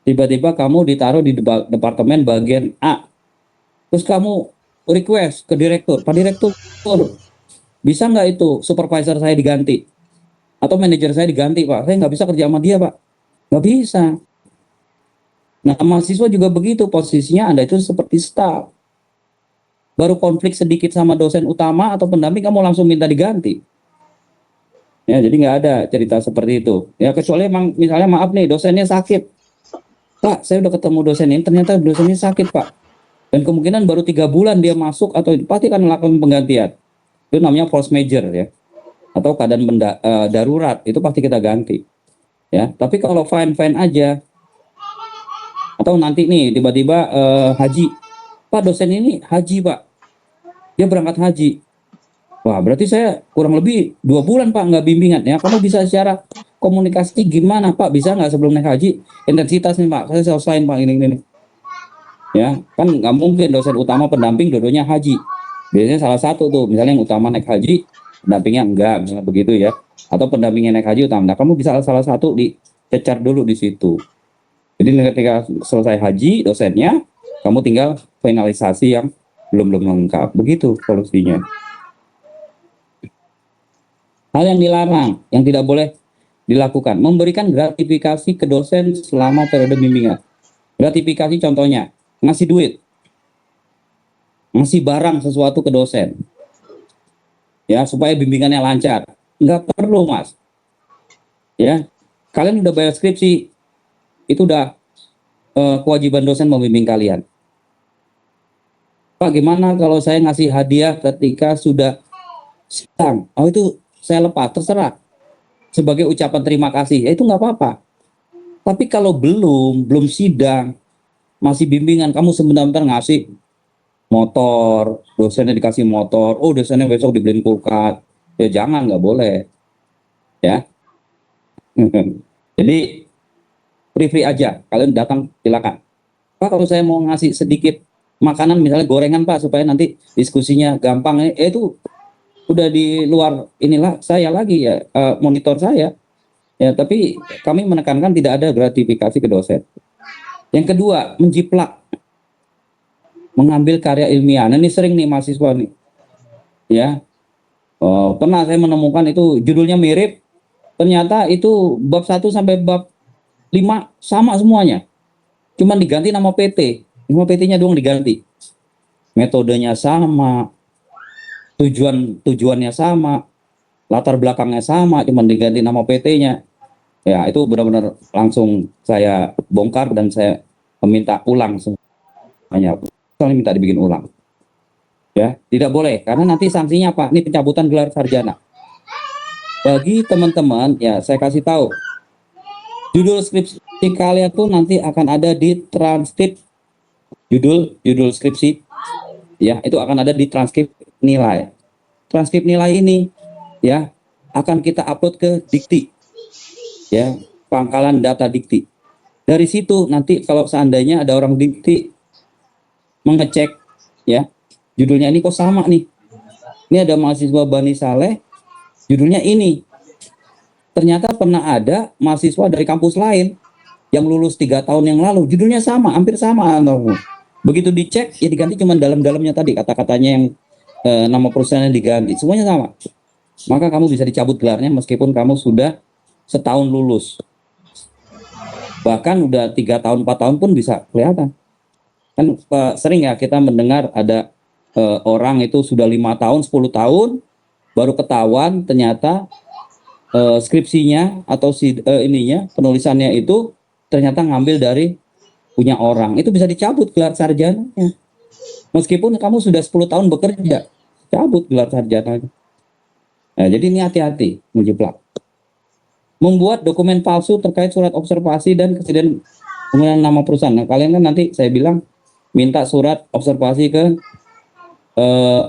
Tiba-tiba kamu ditaruh di departemen bagian A. Terus kamu request ke direktur, Pak Direktur, bisa nggak itu supervisor saya diganti? Atau manajer saya diganti, Pak? Saya nggak bisa kerja sama dia, Pak. Nggak bisa. Nah, mahasiswa juga begitu, posisinya Anda itu seperti staff. Baru konflik sedikit sama dosen utama atau pendamping, kamu langsung minta diganti. Ya, jadi nggak ada cerita seperti itu. Ya, kecuali emang misalnya maaf nih, dosennya sakit. Pak, saya udah ketemu dosen ini, ternyata dosennya sakit, Pak. Dan kemungkinan baru 3 bulan dia masuk atau pasti akan melakukan penggantian. Itu namanya force major ya. Atau keadaan darurat, itu pasti kita ganti. Ya, tapi kalau fine-fine aja, atau nanti nih tiba-tiba haji, Pak dosen ini haji Pak, dia berangkat haji. Wah berarti saya kurang lebih 2 bulan Pak nggak bimbingan ya. Kamu bisa secara komunikasi gimana Pak, bisa nggak sebelum naik haji intensitas nih Pak, saya selesain Pak ini. Ya kan nggak mungkin dosen utama pendamping dua-duanya haji. Biasanya salah satu tuh, misalnya yang utama naik haji, pendampingnya enggak, misalnya begitu ya. Atau pendampingnya naik haji utama. Nah, kamu bisa salah satu dicecar dulu di situ. Jadi ketika selesai haji dosennya, kamu tinggal finalisasi yang belum lengkap. Begitu solusinya. Hal yang dilarang, yang tidak boleh dilakukan, memberikan gratifikasi ke dosen selama periode bimbingan. Gratifikasi contohnya, ngasih duit, ngasih barang sesuatu ke dosen, ya supaya bimbingannya lancar. Nggak perlu Mas. Ya, kalian udah bayar skripsi, itu udah kewajiban dosen membimbing kalian. Pak, gimana kalau saya ngasih hadiah ketika sudah sidang? Oh itu saya lepas, terserah. Sebagai ucapan terima kasih, ya itu nggak apa-apa. Tapi kalau belum sidang, masih bimbingan, kamu sebentar-bentar ngasih motor, dosennya dikasih motor, oh dosennya besok dibeliin kulkas, ya jangan, nggak boleh. Ya, jadi free aja, kalian datang silakan. Pak kalau saya mau ngasih sedikit makanan misalnya gorengan Pak supaya nanti diskusinya gampang, itu udah di luar inilah saya lagi ya, monitor saya ya, tapi kami menekankan tidak ada gratifikasi ke dosen. Yang kedua, menjiplak, mengambil karya ilmiah. Nah, ini sering nih mahasiswa nih ya. Pernah saya menemukan itu judulnya mirip, ternyata itu bab 1 sampai bab 5 sama semuanya, cuman diganti nama PT, nama PT-nya doang diganti, metodenya sama, tujuannya sama, latar belakangnya sama, cuman diganti nama PT-nya. Ya itu benar-benar langsung saya bongkar dan saya meminta ulang semuanya, saya minta dibikin ulang ya, tidak boleh karena nanti sanksinya apa, ini pencabutan gelar sarjana. Bagi teman-teman ya saya kasih tahu, judul skripsi kalian tuh nanti akan ada di transkrip, judul skripsi ya itu akan ada di transkrip nilai. Transkrip nilai ini ya akan kita upload ke Dikti ya, pangkalan data Dikti. Dari situ nanti kalau seandainya ada orang Dikti mengecek ya judulnya ini kok sama nih, ini ada mahasiswa Bani Saleh judulnya ini, ternyata pernah ada mahasiswa dari kampus lain yang lulus 3 tahun yang lalu judulnya sama, hampir sama. Begitu dicek ya diganti cuma dalam-dalamnya tadi kata-katanya yang nama perusahaannya diganti, semuanya sama, maka kamu bisa dicabut gelarnya meskipun kamu sudah setahun lulus, bahkan udah 3 tahun 4 tahun pun bisa kelihatan. Kan sering ya kita mendengar ada orang itu sudah 5 tahun 10 tahun baru ketahuan ternyata skripsinya atau ininya penulisannya itu ternyata ngambil dari punya orang, itu bisa dicabut gelar sarjananya meskipun kamu sudah 10 tahun bekerja, cabut gelar sarjananya. Nah, jadi ini hati-hati menjiplak. Membuat dokumen palsu terkait surat observasi dan kesediaan penggunaan nama perusahaan. Nah, kalian kan nanti saya bilang minta surat observasi ke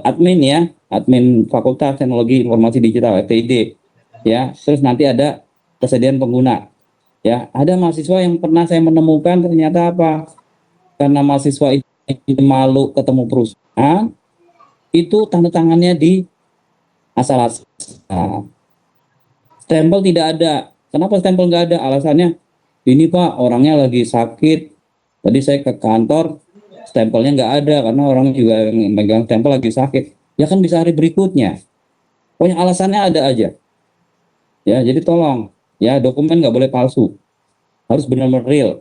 admin ya, admin Fakultas Teknologi Informasi Digital FTID ya. Terus nanti ada kesediaan pengguna ya. Ada mahasiswa yang pernah saya menemukan ternyata apa, karena mahasiswa ini malu ketemu perusahaan, itu tanda tangannya di asal-asal. Stempel tidak ada. Kenapa stempel nggak ada? Alasannya, ini Pak orangnya lagi sakit. Tadi saya ke kantor, stempelnya nggak ada karena orang juga yang megang stempel lagi sakit. Ya kan bisa hari berikutnya. Pokoknya alasannya ada aja. Ya, jadi tolong ya dokumen nggak boleh palsu, harus benar-benar real.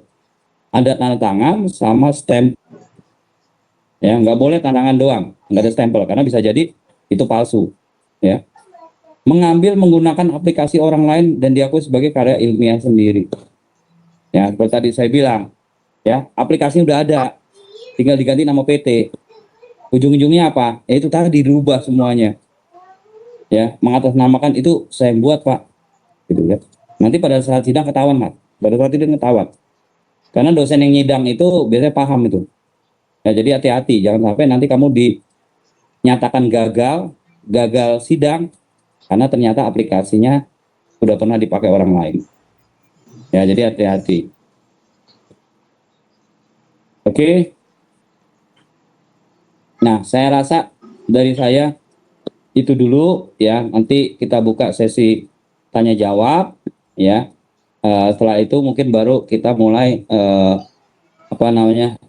Ada tanda tangan sama stempel. Ya, nggak boleh tanda tangan doang, nggak ada stempel karena bisa jadi itu palsu. Ya. Mengambil menggunakan aplikasi orang lain dan diakui sebagai karya ilmiah sendiri. Ya, seperti tadi saya bilang, ya, aplikasi udah ada, tinggal diganti nama PT. Ujung-ujungnya apa? Ya itu tadi dirubah semuanya. Ya, mengatasnamakan itu saya yang buat, Pak. Gitu ya. Nanti pada saat sidang ketahuan, Mas. Pada saat itu ketahuan. Karena dosen yang nyidang itu biasanya paham itu. Ya, jadi hati-hati, jangan sampai nanti kamu dinyatakan gagal sidang karena ternyata aplikasinya sudah pernah dipakai orang lain. Ya, jadi hati-hati. Oke. Nah, saya rasa dari saya itu dulu ya. Nanti kita buka sesi tanya jawab ya. Setelah itu mungkin baru kita mulai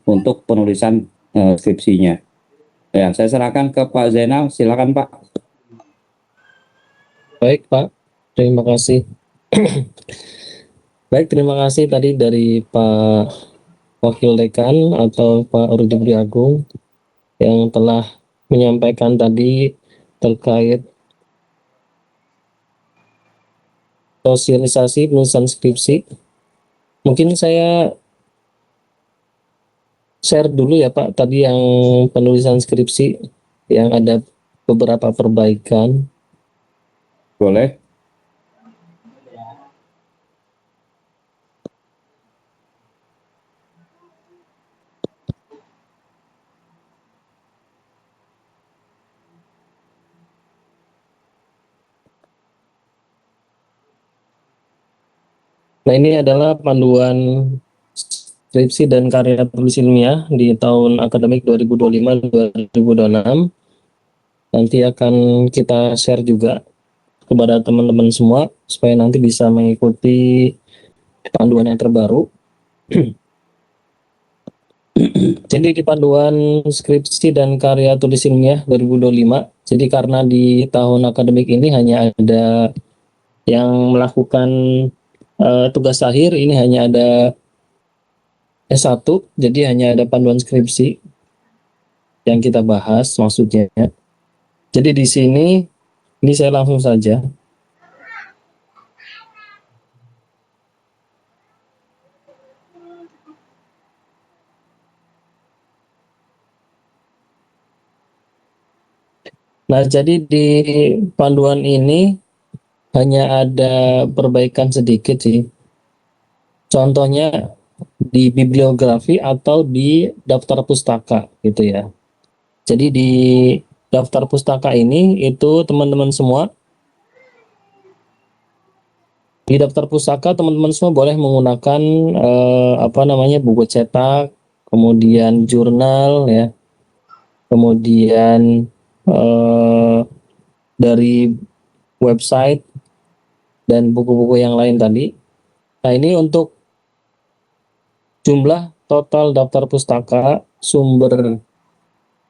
untuk penulisan skripsinya. Ya, saya serahkan ke Pak Zainal. Silakan Pak. Baik Pak, terima kasih. Baik, terima kasih tadi dari Pak Wakil Dekan atau Pak Rudi Agung yang telah menyampaikan tadi terkait sosialisasi penulisan skripsi. Mungkin saya share dulu ya Pak, tadi yang penulisan skripsi yang ada beberapa perbaikan. Boleh. Nah, ini adalah panduan skripsi dan karya tulis ilmiah di tahun akademik 2025-2026. Nanti akan kita share juga kepada teman-teman semua supaya nanti bisa mengikuti panduan yang terbaru. Jadi di panduan skripsi dan karya tulis ilmiah 2025, jadi karena di tahun akademik ini hanya ada yang melakukan tugas akhir, ini hanya ada S1, jadi hanya ada panduan skripsi yang kita bahas maksudnya. Jadi di sini, ini saya langsung saja. Nah, jadi di panduan ini hanya ada perbaikan sedikit sih. Contohnya di bibliografi atau di daftar pustaka gitu ya. Jadi di daftar pustaka ini itu teman-teman semua di daftar pustaka teman-teman semua boleh menggunakan buku cetak, kemudian jurnal ya, kemudian dari website dan buku-buku yang lain tadi. Nah, ini untuk jumlah total daftar pustaka, sumber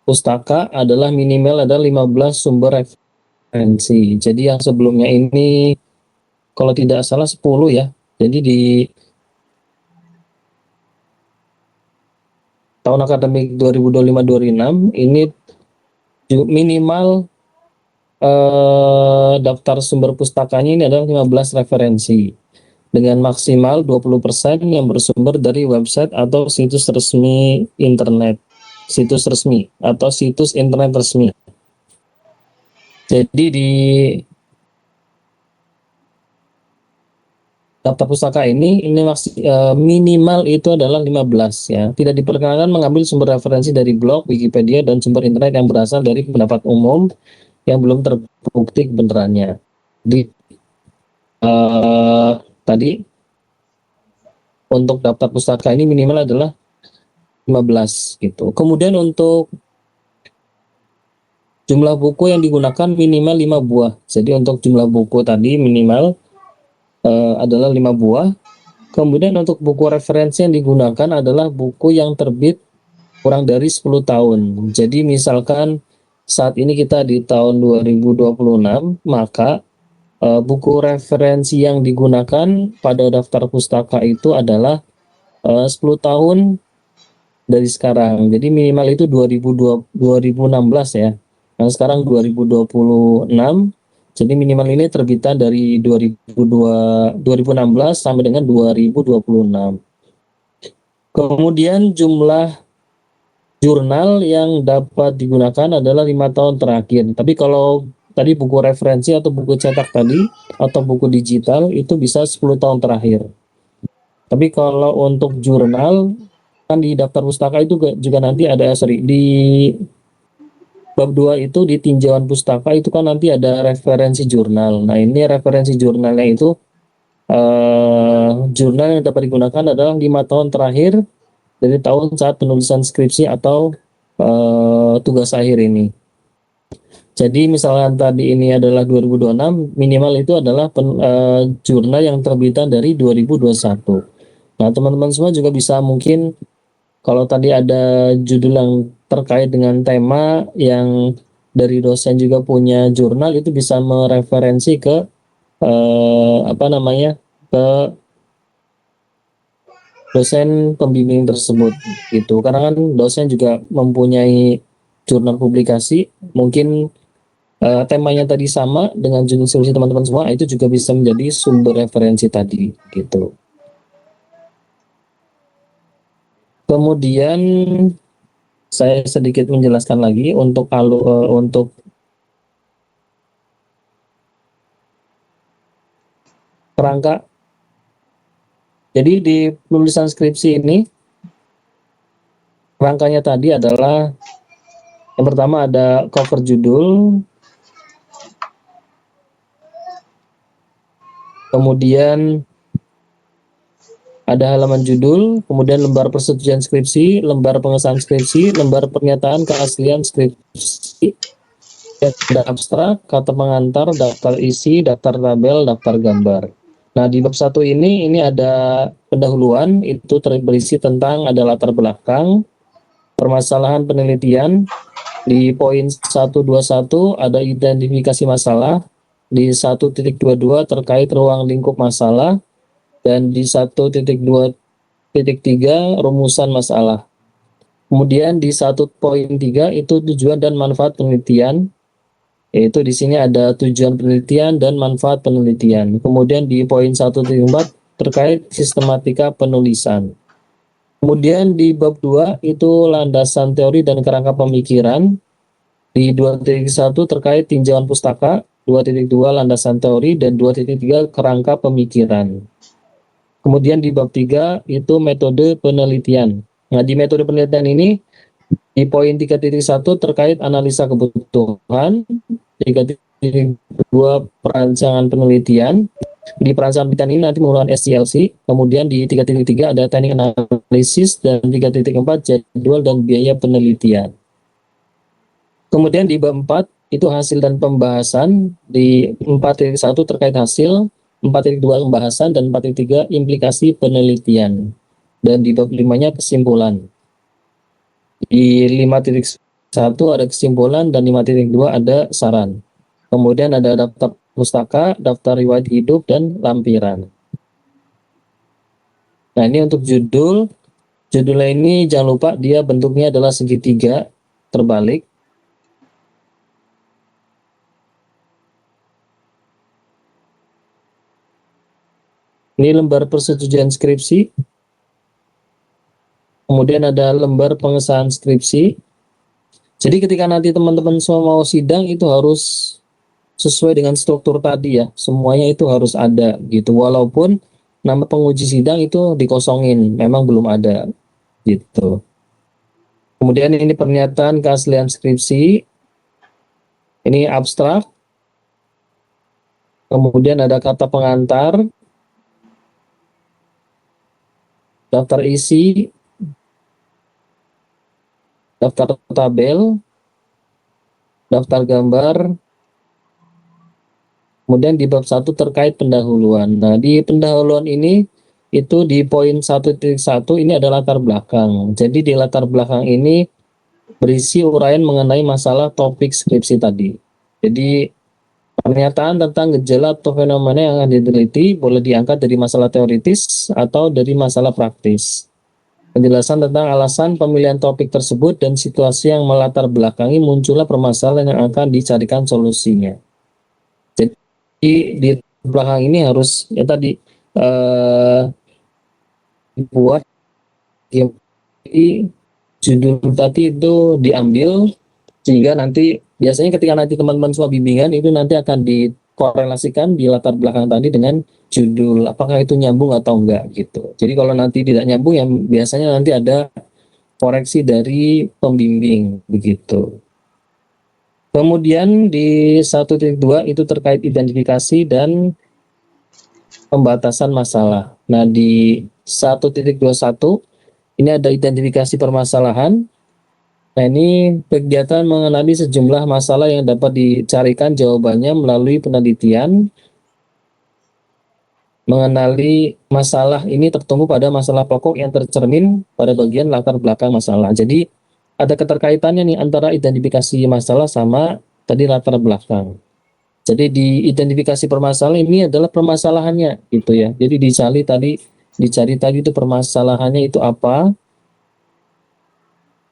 pustaka adalah minimal ada 15 sumber referensi. Jadi yang sebelumnya ini kalau tidak salah 10 ya. Jadi di tahun akademik 2025-2026 ini minimal daftar sumber pustakanya ini adalah 15 referensi dengan maksimal 20% yang bersumber dari website atau situs resmi internet, situs resmi atau situs internet resmi. Jadi di daftar pustaka ini minimal itu adalah 15 ya. Tidak diperkenankan mengambil sumber referensi dari blog, Wikipedia dan sumber internet yang berasal dari pendapat umum yang belum terbukti kebenarannya. Jadi tadi untuk daftar pustaka ini minimal adalah 15 gitu. Kemudian untuk jumlah buku yang digunakan minimal 5 buah. Jadi untuk jumlah buku tadi minimal adalah 5 buah. Kemudian untuk buku referensi yang digunakan adalah buku yang terbit kurang dari 10 tahun. Jadi misalkan saat ini kita di tahun 2026, maka buku referensi yang digunakan pada daftar pustaka itu adalah 10 tahun dari sekarang. Jadi minimal itu 2016 ya. Nah, sekarang 2026. Jadi minimal ini terbitan dari 2016 sampai dengan 2026. Kemudian jumlah jurnal yang dapat digunakan adalah 5 tahun terakhir. Tapi kalau tadi buku referensi atau buku cetak tadi atau buku digital itu bisa 10 tahun terakhir. Tapi kalau untuk jurnal kan di daftar pustaka itu juga nanti ada di bab 2 itu di tinjauan pustaka itu kan nanti ada referensi jurnal. Nah, ini referensi jurnalnya itu jurnal yang dapat digunakan adalah 5 tahun terakhir dari tahun saat penulisan skripsi atau tugas akhir ini. Jadi misalnya tadi ini adalah 2026, minimal itu adalah jurnal yang terbitan dari 2021. Nah, teman-teman semua juga bisa mungkin kalau tadi ada judul yang terkait dengan tema yang dari dosen juga punya jurnal, itu bisa mereferensi ke ke dosen pembimbing tersebut gitu. Karena kan dosen juga mempunyai jurnal publikasi, mungkin temanya tadi sama dengan judul skripsi teman-teman semua, itu juga bisa menjadi sumber referensi tadi gitu. Kemudian saya sedikit menjelaskan lagi untuk untuk kerangka. Jadi di penulisan skripsi ini rangkanya tadi adalah yang pertama ada cover judul, kemudian ada halaman judul, kemudian lembar persetujuan skripsi, lembar pengesahan skripsi, lembar pernyataan keaslian skripsi, Ada abstrak, kata pengantar, daftar isi, daftar tabel, daftar gambar. Nah, di bab 1 ini ada pendahuluan, itu berisi tentang ada latar belakang, permasalahan penelitian. Di poin 121 ada identifikasi masalah, di 1.22 terkait ruang lingkup masalah, dan di 1.2.3 rumusan masalah. Kemudian di 1.3 itu tujuan dan manfaat penelitian, yaitu di sini ada tujuan penelitian dan manfaat penelitian. Kemudian di poin 1.4 terkait sistematika penulisan. Kemudian di bab 2 itu landasan teori dan kerangka pemikiran. Di 2.1 terkait tinjauan pustaka, 2.2 landasan teori, dan 2.3 kerangka pemikiran. Kemudian di bab 3 itu metode penelitian. Nah, di metode penelitian ini di poin 3.1 terkait analisa kebutuhan, 3.2 perancangan penelitian. Di perancangan penelitian ini nanti menggunakan SCLC. Kemudian di 3.3 ada teknik analisis, dan 3.4 jadwal dan biaya penelitian. Kemudian di bab 4 itu hasil dan pembahasan, di 4.1 terkait hasil, 4.2 pembahasan, dan 4.3 implikasi penelitian. Dan di bab 5-nya kesimpulan. Di 5.1 ada kesimpulan, dan 5.2 ada saran. Kemudian ada daftar pustaka, daftar riwayat hidup, dan lampiran. Nah, ini untuk judul. Judulnya ini jangan lupa dia bentuknya adalah segitiga terbalik. Ini lembar persetujuan skripsi. Kemudian ada lembar pengesahan skripsi. Jadi ketika nanti teman-teman semua mau sidang itu harus sesuai dengan struktur tadi ya. Semuanya itu harus ada gitu. Walaupun nama penguji sidang itu dikosongin, memang belum ada gitu. Kemudian ini pernyataan keaslian skripsi. Ini abstrak. Kemudian ada kata pengantar, daftar isi, daftar tabel, daftar gambar. Kemudian di bab 1 terkait pendahuluan. Nah, di pendahuluan ini itu di poin 1.1 ini ada latar belakang. Jadi di latar belakang ini berisi uraian mengenai masalah topik skripsi tadi. Jadi pernyataan tentang gejala atau fenomena yang akan diteliti boleh diangkat dari masalah teoritis atau dari masalah praktis. Penjelasan tentang alasan pemilihan topik tersebut dan situasi yang melatar belakangi munculnya permasalahan yang akan dicarikan solusinya. Jadi di belakang ini harus ya tadi dibuat, jadi judul tadi itu diambil sehingga nanti biasanya ketika nanti teman-teman semua bimbingan itu nanti akan dikorelasikan di latar belakang tadi dengan judul, apakah itu nyambung atau enggak gitu. Jadi kalau nanti tidak nyambung ya biasanya nanti ada koreksi dari pembimbing begitu. Kemudian di 1.2 itu terkait identifikasi dan pembatasan masalah. Nah, di 1.21 ini ada identifikasi permasalahan. Nah, ini kegiatan mengenali sejumlah masalah yang dapat dicarikan jawabannya melalui penelitian. Mengenali masalah ini tertumpu pada masalah pokok yang tercermin pada bagian latar belakang masalah. Jadi ada keterkaitannya nih antara identifikasi masalah sama tadi latar belakang. Jadi di identifikasi permasalahan ini adalah permasalahannya gitu ya. Jadi dicari tadi itu permasalahannya itu apa,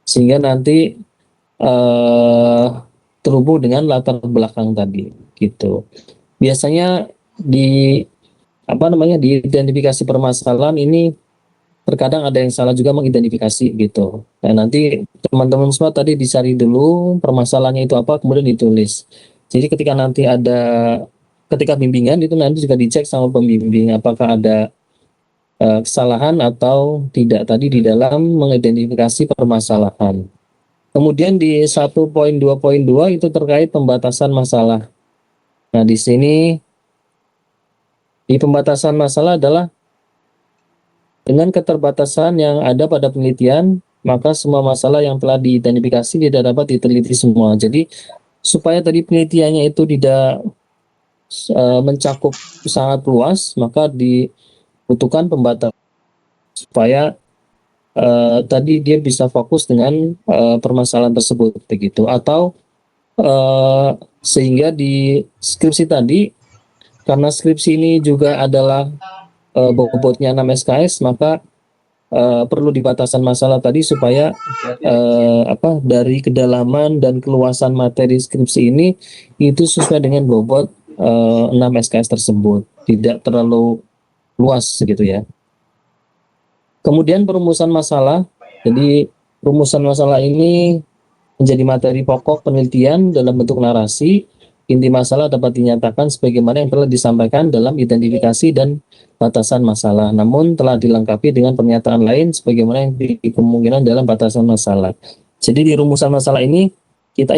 sehingga nanti terhubung dengan latar belakang tadi gitu. Biasanya di di identifikasi permasalahan ini terkadang ada yang salah juga mengidentifikasi gitu. Nah, nanti teman-teman semua tadi dicari dulu permasalahannya itu apa, kemudian ditulis. Jadi ketika bimbingan itu nanti juga dicek sama pembimbing apakah ada kesalahan atau tidak tadi di dalam mengidentifikasi permasalahan. Kemudian di 1.2.2 itu terkait pembatasan masalah. Nah, di sini di pembatasan masalah adalah dengan keterbatasan yang ada pada penelitian, maka semua masalah yang telah diidentifikasi tidak dapat diteliti semua. Jadi supaya tadi penelitiannya itu tidak mencakup sangat luas, maka dibutuhkan pembatasan supaya tadi dia bisa fokus dengan permasalahan tersebut begitu. Atau sehingga di skripsi tadi, karena skripsi ini juga adalah bobotnya 6 SKS, maka perlu dibatasan masalah tadi supaya dari kedalaman dan keluasan materi skripsi ini itu sesuai dengan bobot 6 SKS tersebut, tidak terlalu luas gitu ya. Kemudian perumusan masalah. Jadi rumusan masalah ini menjadi materi pokok penelitian dalam bentuk narasi. Inti masalah dapat dinyatakan sebagaimana yang telah disampaikan dalam identifikasi dan batasan masalah, namun telah dilengkapi dengan pernyataan lain sebagaimana yang kemungkinan dalam batasan masalah. Jadi di rumusan masalah ini kita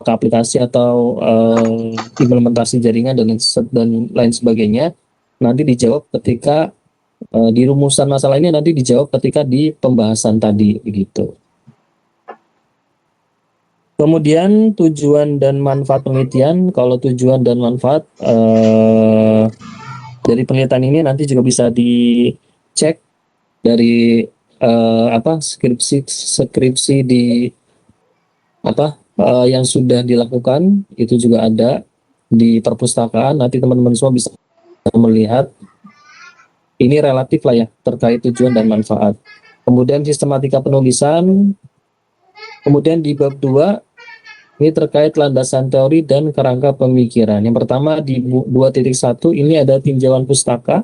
ke aplikasi atau implementasi jaringan dan lain sebagainya nanti dijawab ketika di rumusan masalah ini nanti dijawab ketika di pembahasan tadi begitu. Kemudian tujuan dan manfaat penelitian. Kalau tujuan dan manfaat dari penelitian ini nanti juga bisa dicek dari skripsi di yang sudah dilakukan, itu juga ada di perpustakaan. Nanti teman-teman semua bisa melihat. Ini relatif lah ya terkait tujuan dan manfaat. Kemudian sistematika penulisan. Kemudian di bab 2 ini terkait landasan teori dan kerangka pemikiran. Yang pertama di 2.1 ini ada tinjauan pustaka.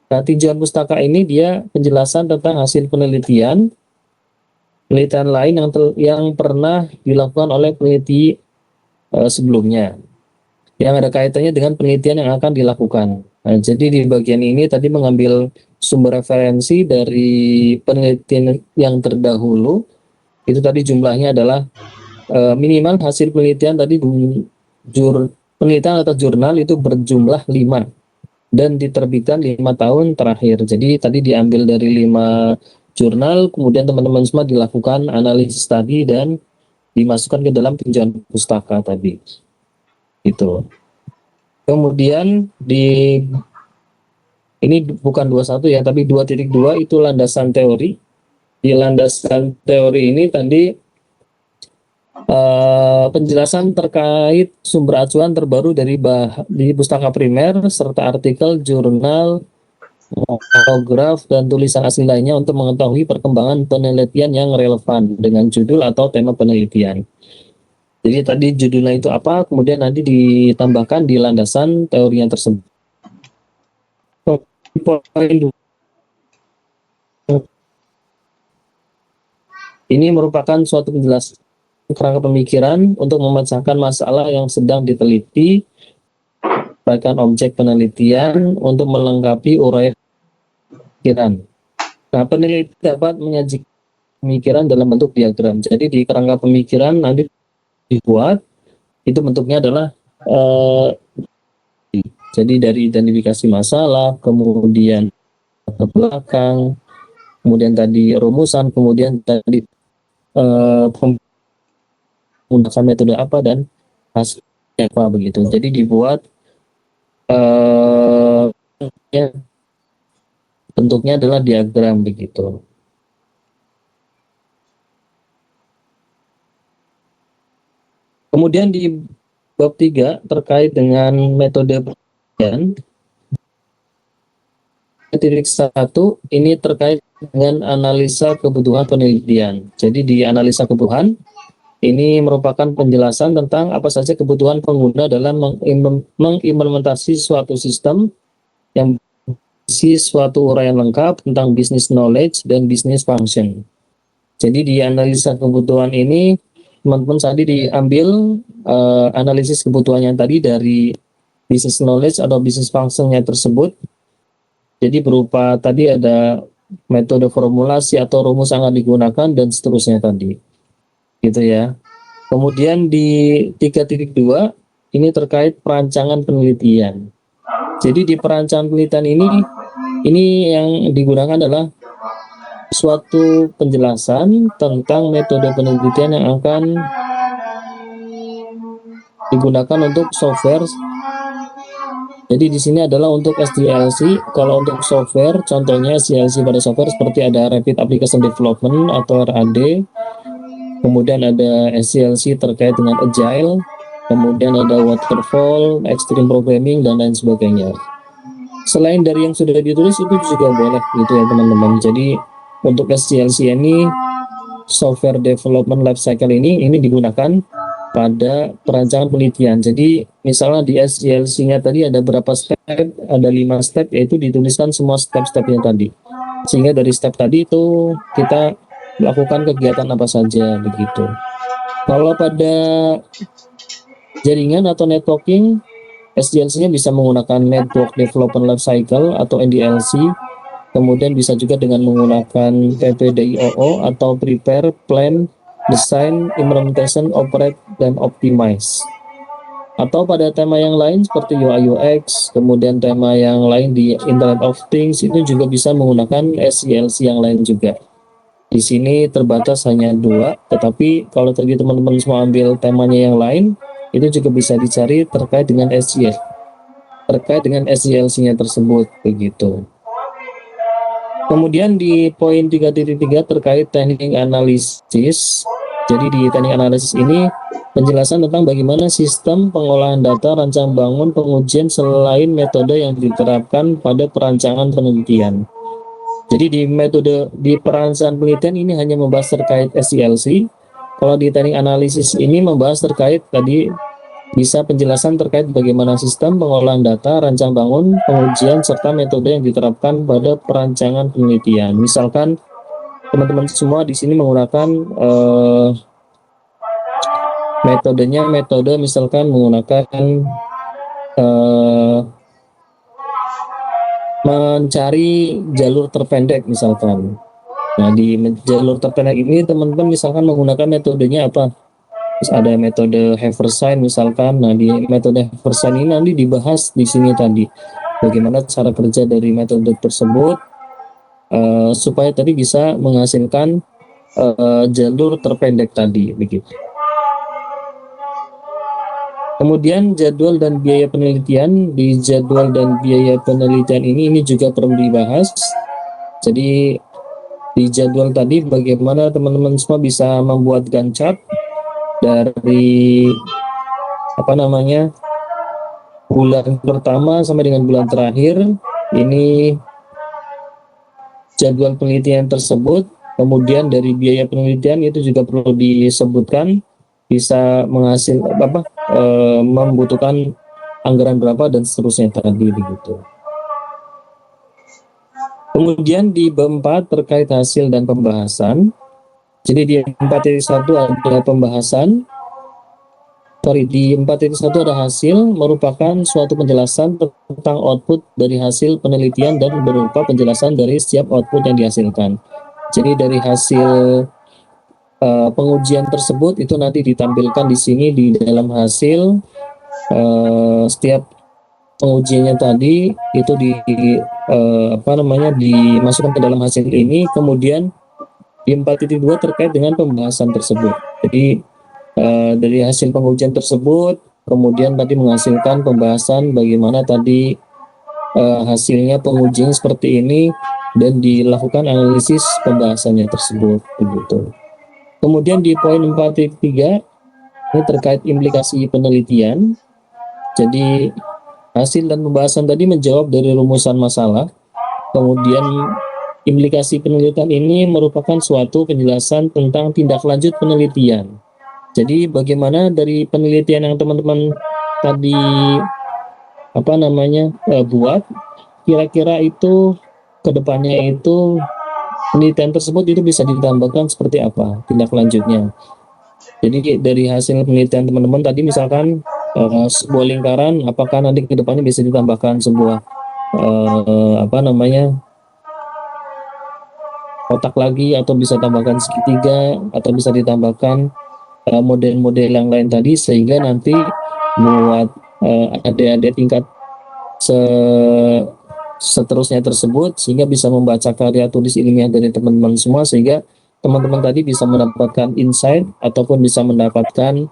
Nah, tinjauan pustaka ini dia penjelasan tentang hasil penelitian lain yang pernah dilakukan oleh peneliti sebelumnya, yang ada kaitannya dengan penelitian yang akan dilakukan. Nah, jadi di bagian ini tadi mengambil sumber referensi dari penelitian yang terdahulu. Itu tadi jumlahnya adalah minimal hasil penelitian tadi penelitian atau jurnal itu berjumlah 5 dan diterbitkan 5 tahun terakhir. Jadi tadi diambil dari 5 jurnal, kemudian teman-teman semua dilakukan analisis tadi dan dimasukkan ke dalam tinjauan pustaka tadi. Itu. Kemudian ini bukan 21 ya, tapi 2.2 itu landasan teori. Di landasan teori ini tadi penjelasan terkait sumber acuan terbaru di pustaka primer serta artikel, jurnal, monograf, dan tulisan asli lainnya untuk mengetahui perkembangan penelitian yang relevan dengan judul atau tema penelitian. Jadi tadi judulnya itu apa, kemudian nanti ditambahkan di landasan teorinya tersebut. Ini merupakan suatu penjelasan kerangka pemikiran untuk memecahkan masalah yang sedang diteliti, bahkan objek penelitian untuk melengkapi uraian pemikiran. Nah, peneliti dapat menyajikan pemikiran dalam bentuk diagram. Jadi di kerangka pemikiran nanti dibuat, itu bentuknya adalah jadi dari identifikasi masalah, kemudian ke belakang, kemudian tadi rumusan, kemudian tadi menggunakan metode apa dan hasilnya apa begitu. Jadi dibuat bentuknya adalah diagram begitu. Kemudian di bab 3 terkait dengan metode penelitian. Titik 1 ini terkait dengan analisa kebutuhan penelitian. Jadi di analisa kebutuhan ini merupakan penjelasan tentang apa saja kebutuhan pengguna dalam mengimplementasi suatu sistem yang berisi suatu uraian lengkap tentang business knowledge dan business function. Jadi di analisa kebutuhan ini teman-teman tadi diambil analisis kebutuhannya tadi dari business knowledge atau business functionnya tersebut. Jadi berupa tadi ada metode formulasi atau rumus yang akan digunakan dan seterusnya tadi. Gitu ya. Kemudian di 3.2 ini terkait perancangan penelitian. Jadi di perancangan penelitian ini yang digunakan adalah suatu penjelasan tentang metode penelitian yang akan digunakan untuk software. Jadi di sini adalah untuk SDLC. Kalau untuk software, contohnya SDLC pada software seperti ada Rapid Application Development atau RAD, kemudian ada SDLC terkait dengan Agile, kemudian ada Waterfall, Extreme Programming, dan lain sebagainya. Selain dari yang sudah ditulis itu juga boleh gitu ya teman-teman. Jadi untuk SDLC ini, Software Development Lifecycle ini digunakan pada perancangan penelitian. Jadi misalnya di SDLC-nya tadi ada berapa step, ada 5 step, yaitu dituliskan semua step-stepnya tadi. Sehingga dari step tadi itu kita melakukan kegiatan apa saja begitu. Kalau pada jaringan atau networking, SDLC-nya bisa menggunakan Network Development Lifecycle atau NDLC. Kemudian bisa juga dengan menggunakan PPDIOO atau Prepare, Plan, Design, Implementation, Operate, dan Optimize. Atau pada tema yang lain seperti UI UX, kemudian tema yang lain di Internet of Things itu juga bisa menggunakan SDLC yang lain juga. Di sini terbatas hanya 2, tetapi kalau tadi teman-teman semua ambil temanya yang lain, itu juga bisa dicari terkait dengan SDLC, terkait dengan SDLC-nya tersebut begitu. Kemudian di poin 3.3 terkait teknik analisis. Jadi di teknik analisis ini penjelasan tentang bagaimana sistem pengolahan data, rancang bangun, pengujian selain metode yang diterapkan pada perancangan penelitian. Jadi di metode di perancangan penelitian ini hanya membahas terkait SDLC. Kalau di teknik analisis ini membahas terkait tadi bisa penjelasan terkait bagaimana sistem pengolahan data, rancang bangun, pengujian, serta metode yang diterapkan pada perancangan penelitian. Misalkan teman-teman semua di sini menggunakan metodenya, metode misalkan menggunakan mencari jalur terpendek misalkan. Nah di jalur terpendek ini teman-teman misalkan menggunakan metodenya apa? Terus ada metode Haversine misalkan. Nah di metode Haversine ini nanti dibahas di sini tadi bagaimana cara kerja dari metode tersebut supaya tadi bisa menghasilkan jalur terpendek tadi begitu. Kemudian jadwal dan biaya penelitian. Di jadwal dan biaya penelitian ini juga perlu dibahas. Jadi di jadwal tadi bagaimana teman-teman semua bisa membuat Gantt chart dari bulan pertama sampai dengan bulan terakhir. Ini jadwal penelitian tersebut. Kemudian dari biaya penelitian itu juga perlu disebutkan bisa membutuhkan anggaran berapa dan seterusnya tadi begitu. Kemudian di bab 4 terkait hasil dan pembahasan. Jadi di 4.1 ada pembahasan. Di 4.1 ada hasil, merupakan suatu penjelasan tentang output dari hasil penelitian dan berupa penjelasan dari setiap output yang dihasilkan. Jadi dari hasil pengujian tersebut itu nanti ditampilkan di sini di dalam hasil. Setiap pengujiannya tadi itu dimasukkan ke dalam hasil ini. Kemudian di 4.2 terkait dengan pembahasan tersebut. Jadi dari hasil pengujian tersebut kemudian tadi menghasilkan pembahasan bagaimana tadi hasilnya pengujian seperti ini dan dilakukan analisis pembahasannya tersebut begitu. Kemudian di poin 4.3 ini terkait implikasi penelitian. Jadi hasil dan pembahasan tadi menjawab dari rumusan masalah. Kemudian implikasi penelitian ini merupakan suatu penjelasan tentang tindak lanjut penelitian. Jadi bagaimana dari penelitian yang teman-teman tadi buat, kira-kira itu kedepannya itu penelitian tersebut itu bisa ditambahkan seperti apa tindak lanjutnya. Jadi dari hasil penelitian teman-teman tadi misalkan sebuah lingkaran, apakah nanti kedepannya bisa ditambahkan sebuah kotak lagi, atau bisa tambahkan segitiga, atau bisa ditambahkan model-model yang lain tadi, sehingga nanti buat adik-adik tingkat seterusnya tersebut, sehingga bisa membaca karya tulis ilmiah dari teman-teman semua, sehingga teman-teman tadi bisa mendapatkan insight ataupun bisa mendapatkan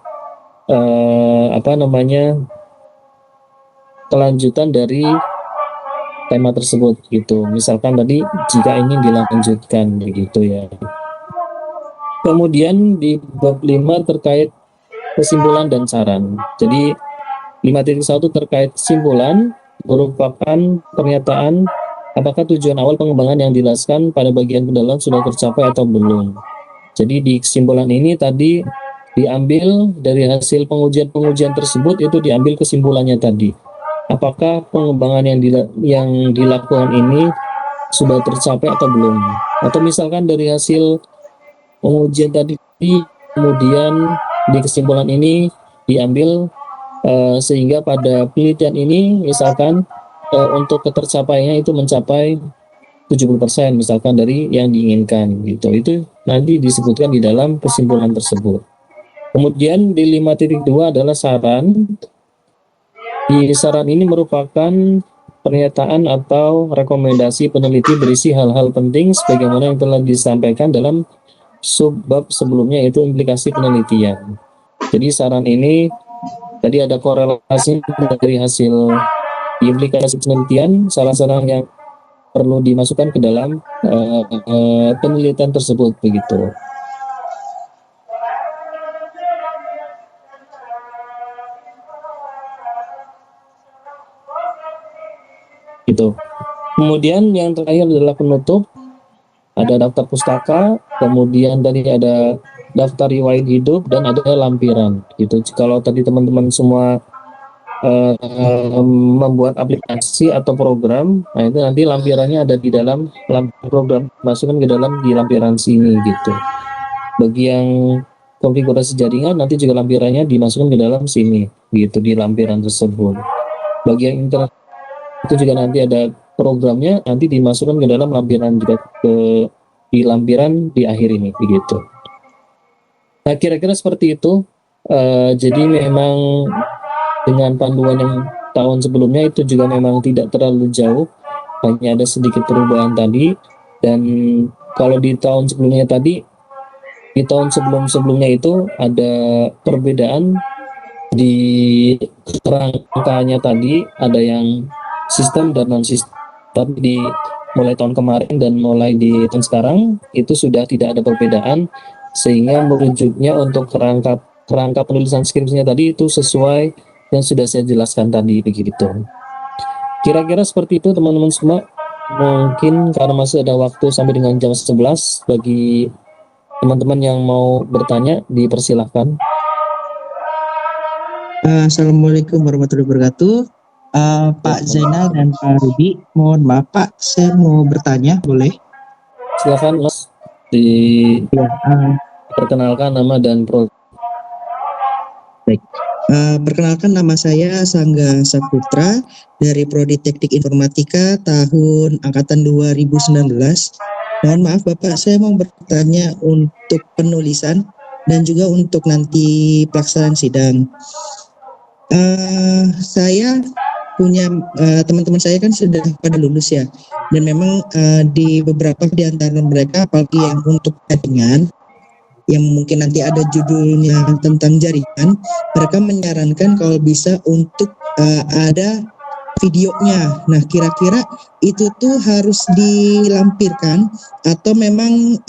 apa namanya, kelanjutan dari tema tersebut gitu. Misalkan tadi jika ingin dilanjutkan begitu ya. Kemudian di bab 5 terkait kesimpulan dan saran. Jadi 5.1 terkait kesimpulan merupakan pernyataan apakah tujuan awal pengembangan yang dijelaskan pada bagian pendahuluan sudah tercapai atau belum. Jadi di kesimpulan ini tadi diambil dari hasil pengujian-pengujian tersebut, itu diambil kesimpulannya tadi. Apakah pengembangan yang dilakukan ini sudah tercapai atau belum? Atau misalkan dari hasil pengujian tadi, kemudian di kesimpulan ini diambil sehingga pada penelitian ini misalkan untuk ketercapaiannya itu mencapai 70% misalkan dari yang diinginkan gitu. Itu nanti disebutkan di dalam kesimpulan tersebut. Kemudian di 5.2 adalah saran. Di saran ini merupakan pernyataan atau rekomendasi peneliti berisi hal-hal penting sebagaimana yang telah disampaikan dalam subbab sebelumnya, yaitu implikasi penelitian. Jadi saran ini tadi ada korelasi dari hasil implikasi penelitian, saran-saran yang perlu dimasukkan ke dalam penelitian tersebut begitu. Gitu. Kemudian yang terakhir adalah penutup. Ada daftar pustaka, kemudian tadi ada daftar riwayat hidup, dan ada lampiran. Gitu. Kalau tadi teman-teman semua membuat aplikasi atau program, nah itu nanti lampirannya ada di dalam program, masukkan ke dalam di lampiran sini gitu. Bagi yang konfigurasi jaringan, nanti juga lampirannya dimasukkan ke dalam sini gitu, di lampiran tersebut. Bagi yang internet itu juga nanti ada programnya, nanti dimasukkan ke dalam lampiran juga di lampiran di akhir ini begitu. Nah kira-kira seperti itu. Jadi memang dengan panduan yang tahun sebelumnya itu juga memang tidak terlalu jauh, hanya ada sedikit perubahan tadi. Dan kalau di tahun sebelumnya tadi, di tahun sebelumnya itu ada perbedaan di kerangkanya tadi, ada yang sistem dan non sistem. Tapi di mulai tahun kemarin dan mulai di tahun sekarang itu sudah tidak ada perbedaan, sehingga merujuknya untuk kerangka penulisan skripsinya tadi itu sesuai yang sudah saya jelaskan tadi begitu. Kira-kira seperti itu teman-teman semua. Mungkin karena masih ada waktu sampai dengan jam 11, bagi teman-teman yang mau bertanya dipersilahkan. Assalamualaikum warahmatullahi wabarakatuh. Pak Zainal dan Pak Rudi, mohon maaf Pak, saya mau bertanya, boleh? Silakan Mas, perkenalkan nama dan pro. Baik. Perkenalkan, nama saya Sangga Saputra dari Prodi Teknik Informatika tahun angkatan 2019. Mohon maaf Bapak, saya mau bertanya untuk penulisan dan juga untuk nanti pelaksanaan sidang. Saya punya teman-teman saya kan sudah pada lulus ya, dan memang di beberapa di antara mereka, apalagi yang untuk jaringan, yang mungkin nanti ada judulnya tentang jaringan, mereka menyarankan kalau bisa untuk ada videonya. Nah kira-kira itu tuh harus dilampirkan atau memang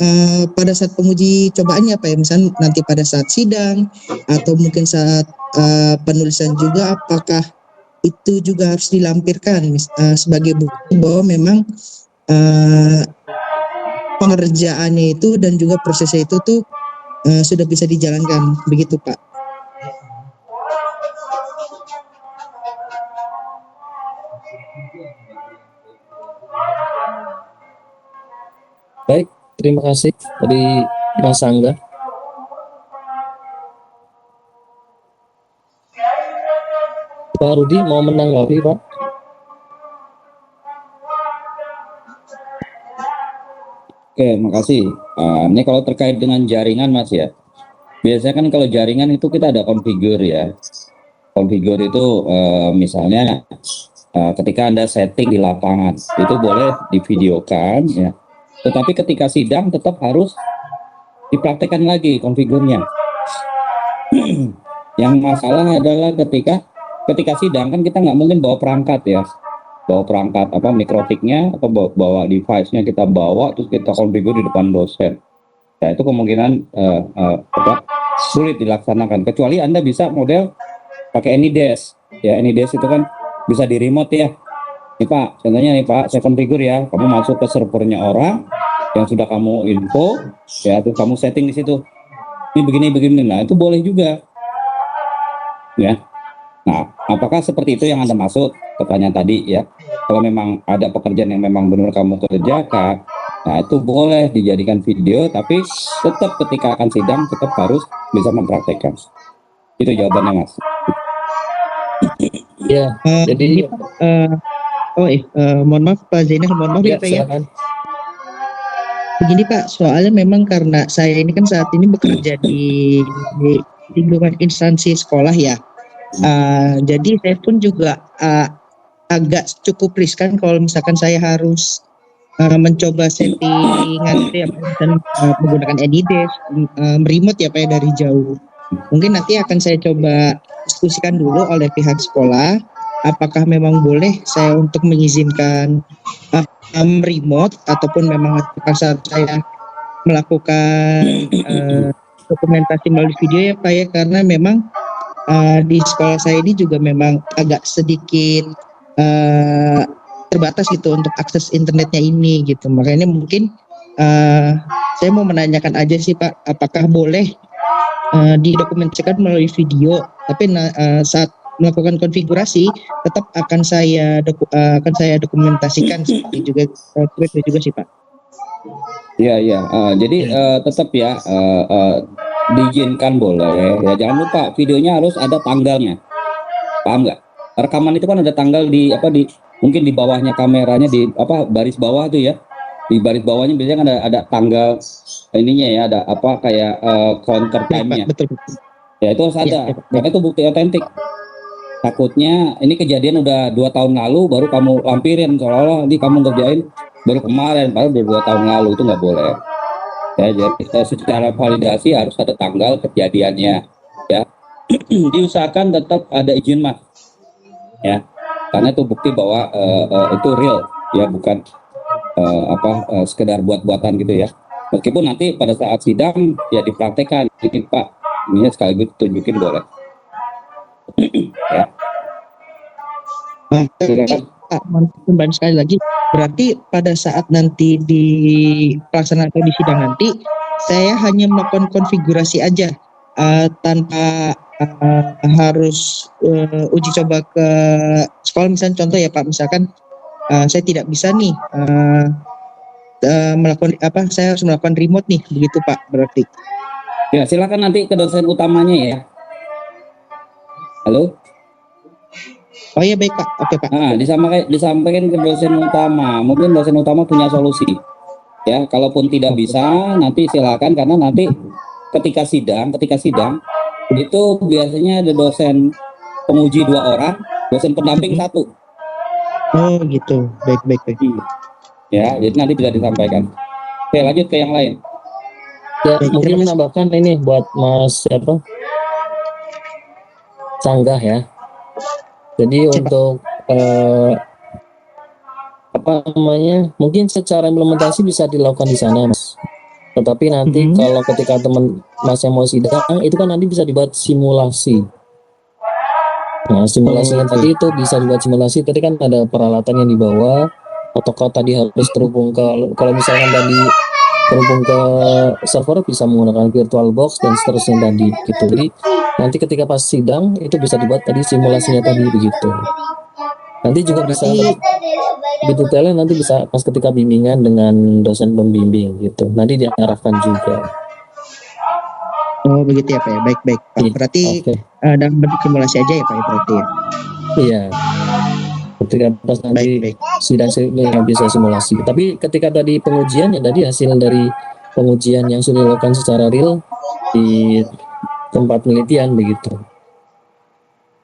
pada saat penguji cobaannya Pak ya, misalnya nanti pada saat sidang atau mungkin saat penulisan juga, apakah itu juga harus dilampirkan sebagai bukti bahwa memang pengerjaannya itu dan juga prosesnya itu tuh sudah bisa dijalankan begitu Pak. Baik, terima kasih dari Mas Angga. Pak Rudi mau menanggapi Pak? Oke, makasih. Ini kalau terkait dengan jaringan Mas ya, biasanya kan kalau jaringan itu kita ada configure ya. Configure itu misalnya ketika Anda setting di lapangan itu boleh divideokan ya. Tetapi ketika sidang tetap harus dipraktekkan lagi konfigurnya. Yang masalah adalah ketika sidang kan kita nggak mungkin bawa perangkat ya, bawa perangkat apa mikrotiknya atau bawa device-nya kita bawa terus kita konfigur di depan dosen. Nah itu kemungkinan sulit dilaksanakan kecuali Anda bisa model pakai AnyDesk ya. AnyDesk itu kan bisa di remote ya. Nih Pak, contohnya nih Pak, saya konfigur ya, kamu masuk ke servernya orang yang sudah kamu info ya, terus kamu setting di situ. Ini begini, nah itu boleh juga ya. Nah, apakah seperti itu yang Anda maksud? Pertanyaan tadi ya. Kalau memang ada pekerjaan yang memang benar kamu kerjakan, nah itu boleh dijadikan video, tapi tetap ketika akan sidang tetap harus bisa mempraktekkan. Itu jawabannya Mas. Ya, jadi Ini, mohon maaf Pak Zainal, mohon maaf ya, ya Pak ya. silakan. Begini Pak, soalnya memang karena saya ini kan saat ini bekerja di lingkungan instansi sekolah ya. Jadi saya pun juga agak cukup riskan kalau misalkan saya harus mencoba settingan gitu ya Pak, dan menggunakan AnyDesk, remote ya Pak ya, dari jauh. Mungkin nanti akan saya coba diskusikan dulu oleh pihak sekolah, apakah memang boleh saya untuk mengizinkan remote ataupun memang saat saya melakukan dokumentasi melalui video ya Pak ya, karena memang di sekolah saya ini juga memang agak sedikit terbatas gitu untuk akses internetnya ini gitu. Makanya mungkin saya mau menanyakan aja sih Pak, apakah boleh didokumentasikan melalui video, tapi saat melakukan konfigurasi tetap akan saya dokumentasikan seperti juga sih Pak. Iya. Jadi tetap ya diizinkan boleh. Ya jangan lupa videonya harus ada tanggalnya. Paham nggak? Rekaman itu kan ada tanggal di mungkin di bawahnya kameranya di baris bawah tuh ya. Di baris bawahnya biasanya kan ada tanggal ininya ya, ada kayak counter time-nya. Betul. Ya itu harus ada. Karena itu bukti otentik. Takutnya ini kejadian udah 2 tahun lalu baru kamu lampirin seolah-olah ini kamu ngerjain baru kemarin, padahal udah 2 tahun lalu, itu nggak boleh. Ya, jadi secara validasi harus ada tanggal kejadiannya. Ya, diusahakan tetap ada izin Mas. Ya, karena itu bukti bahwa itu real, ya bukan sekedar buat-buatan gitu ya. Meskipun nanti pada saat sidang ya dipraktekkan, ini Pak, ini sekaligus tunjukin boleh. Ya. Pak, mohon sekali lagi, berarti pada saat nanti di pelaksanaan atau di sidang nanti saya hanya melakukan konfigurasi aja tanpa harus uji coba ke sekolah. Misalnya contoh ya Pak, misalkan saya tidak bisa nih melakukan saya harus melakukan remote nih, begitu Pak berarti. Ya silakan nanti ke dosen utamanya ya. Halo. Oh iya baik Pak, oke Pak. Nah, disampaikan ke dosen utama. Mungkin dosen utama punya solusi. Ya, kalaupun tidak bisa, nanti silakan karena nanti ketika sidang itu biasanya ada dosen penguji 2 orang, dosen pendamping 1. Oh gitu, baik. Ya, jadi nanti bisa disampaikan. Oke, lanjut ke yang lain. Ya, mungkin menambahkan ini buat Mas Sanggah ya. Jadi untuk mungkin secara implementasi bisa dilakukan di sana Mas. Tetapi nanti kalau ketika teman Mas yang mau sidang itu kan nanti bisa dibuat simulasi. Nah, simulasinya tadi itu bisa dibuat simulasi. Tadi kan ada peralatan yang dibawa, atau tadi harus terhubung ke, kalau misalkan tadi terhubung ke server bisa menggunakan virtual box dan seterusnya tadi gitu. Jadi nanti ketika pas sidang itu bisa dibuat tadi simulasinya tadi begitu. Nanti juga bisa detailnya nanti bisa pas ketika bimbingan dengan dosen pembimbing gitu. Nanti diarahkan juga. Oh begitu ya Pak ya, baik Pak. Berarti dalam bentuk simulasi aja ya Pak ya berarti ya. Iya. Ketika pas nanti sidang bisa simulasi. Tapi ketika tadi pengujian ya tadi hasil dari pengujian yang sudah dilakukan secara real di tempat penelitian begitu.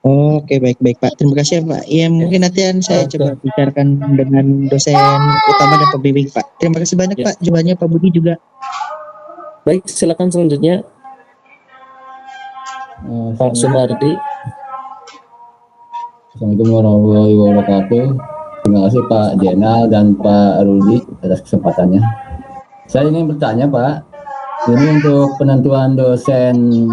Oke, baik-baik Pak. Terima kasih ya Pak. Ya mungkin nanti saya Oke. coba bicarakan dengan dosen utama dan pembimbing Pak. Terima kasih banyak Ya. Pak. Jawabannya Pak Budi juga. Baik, silakan selanjutnya Pak Sumardi. Assalamualaikum warahmatullahi wabarakatuh. Terima kasih Pak Jenal dan Pak Rudi atas kesempatannya. Saya ingin bertanya Pak, ini untuk penentuan dosen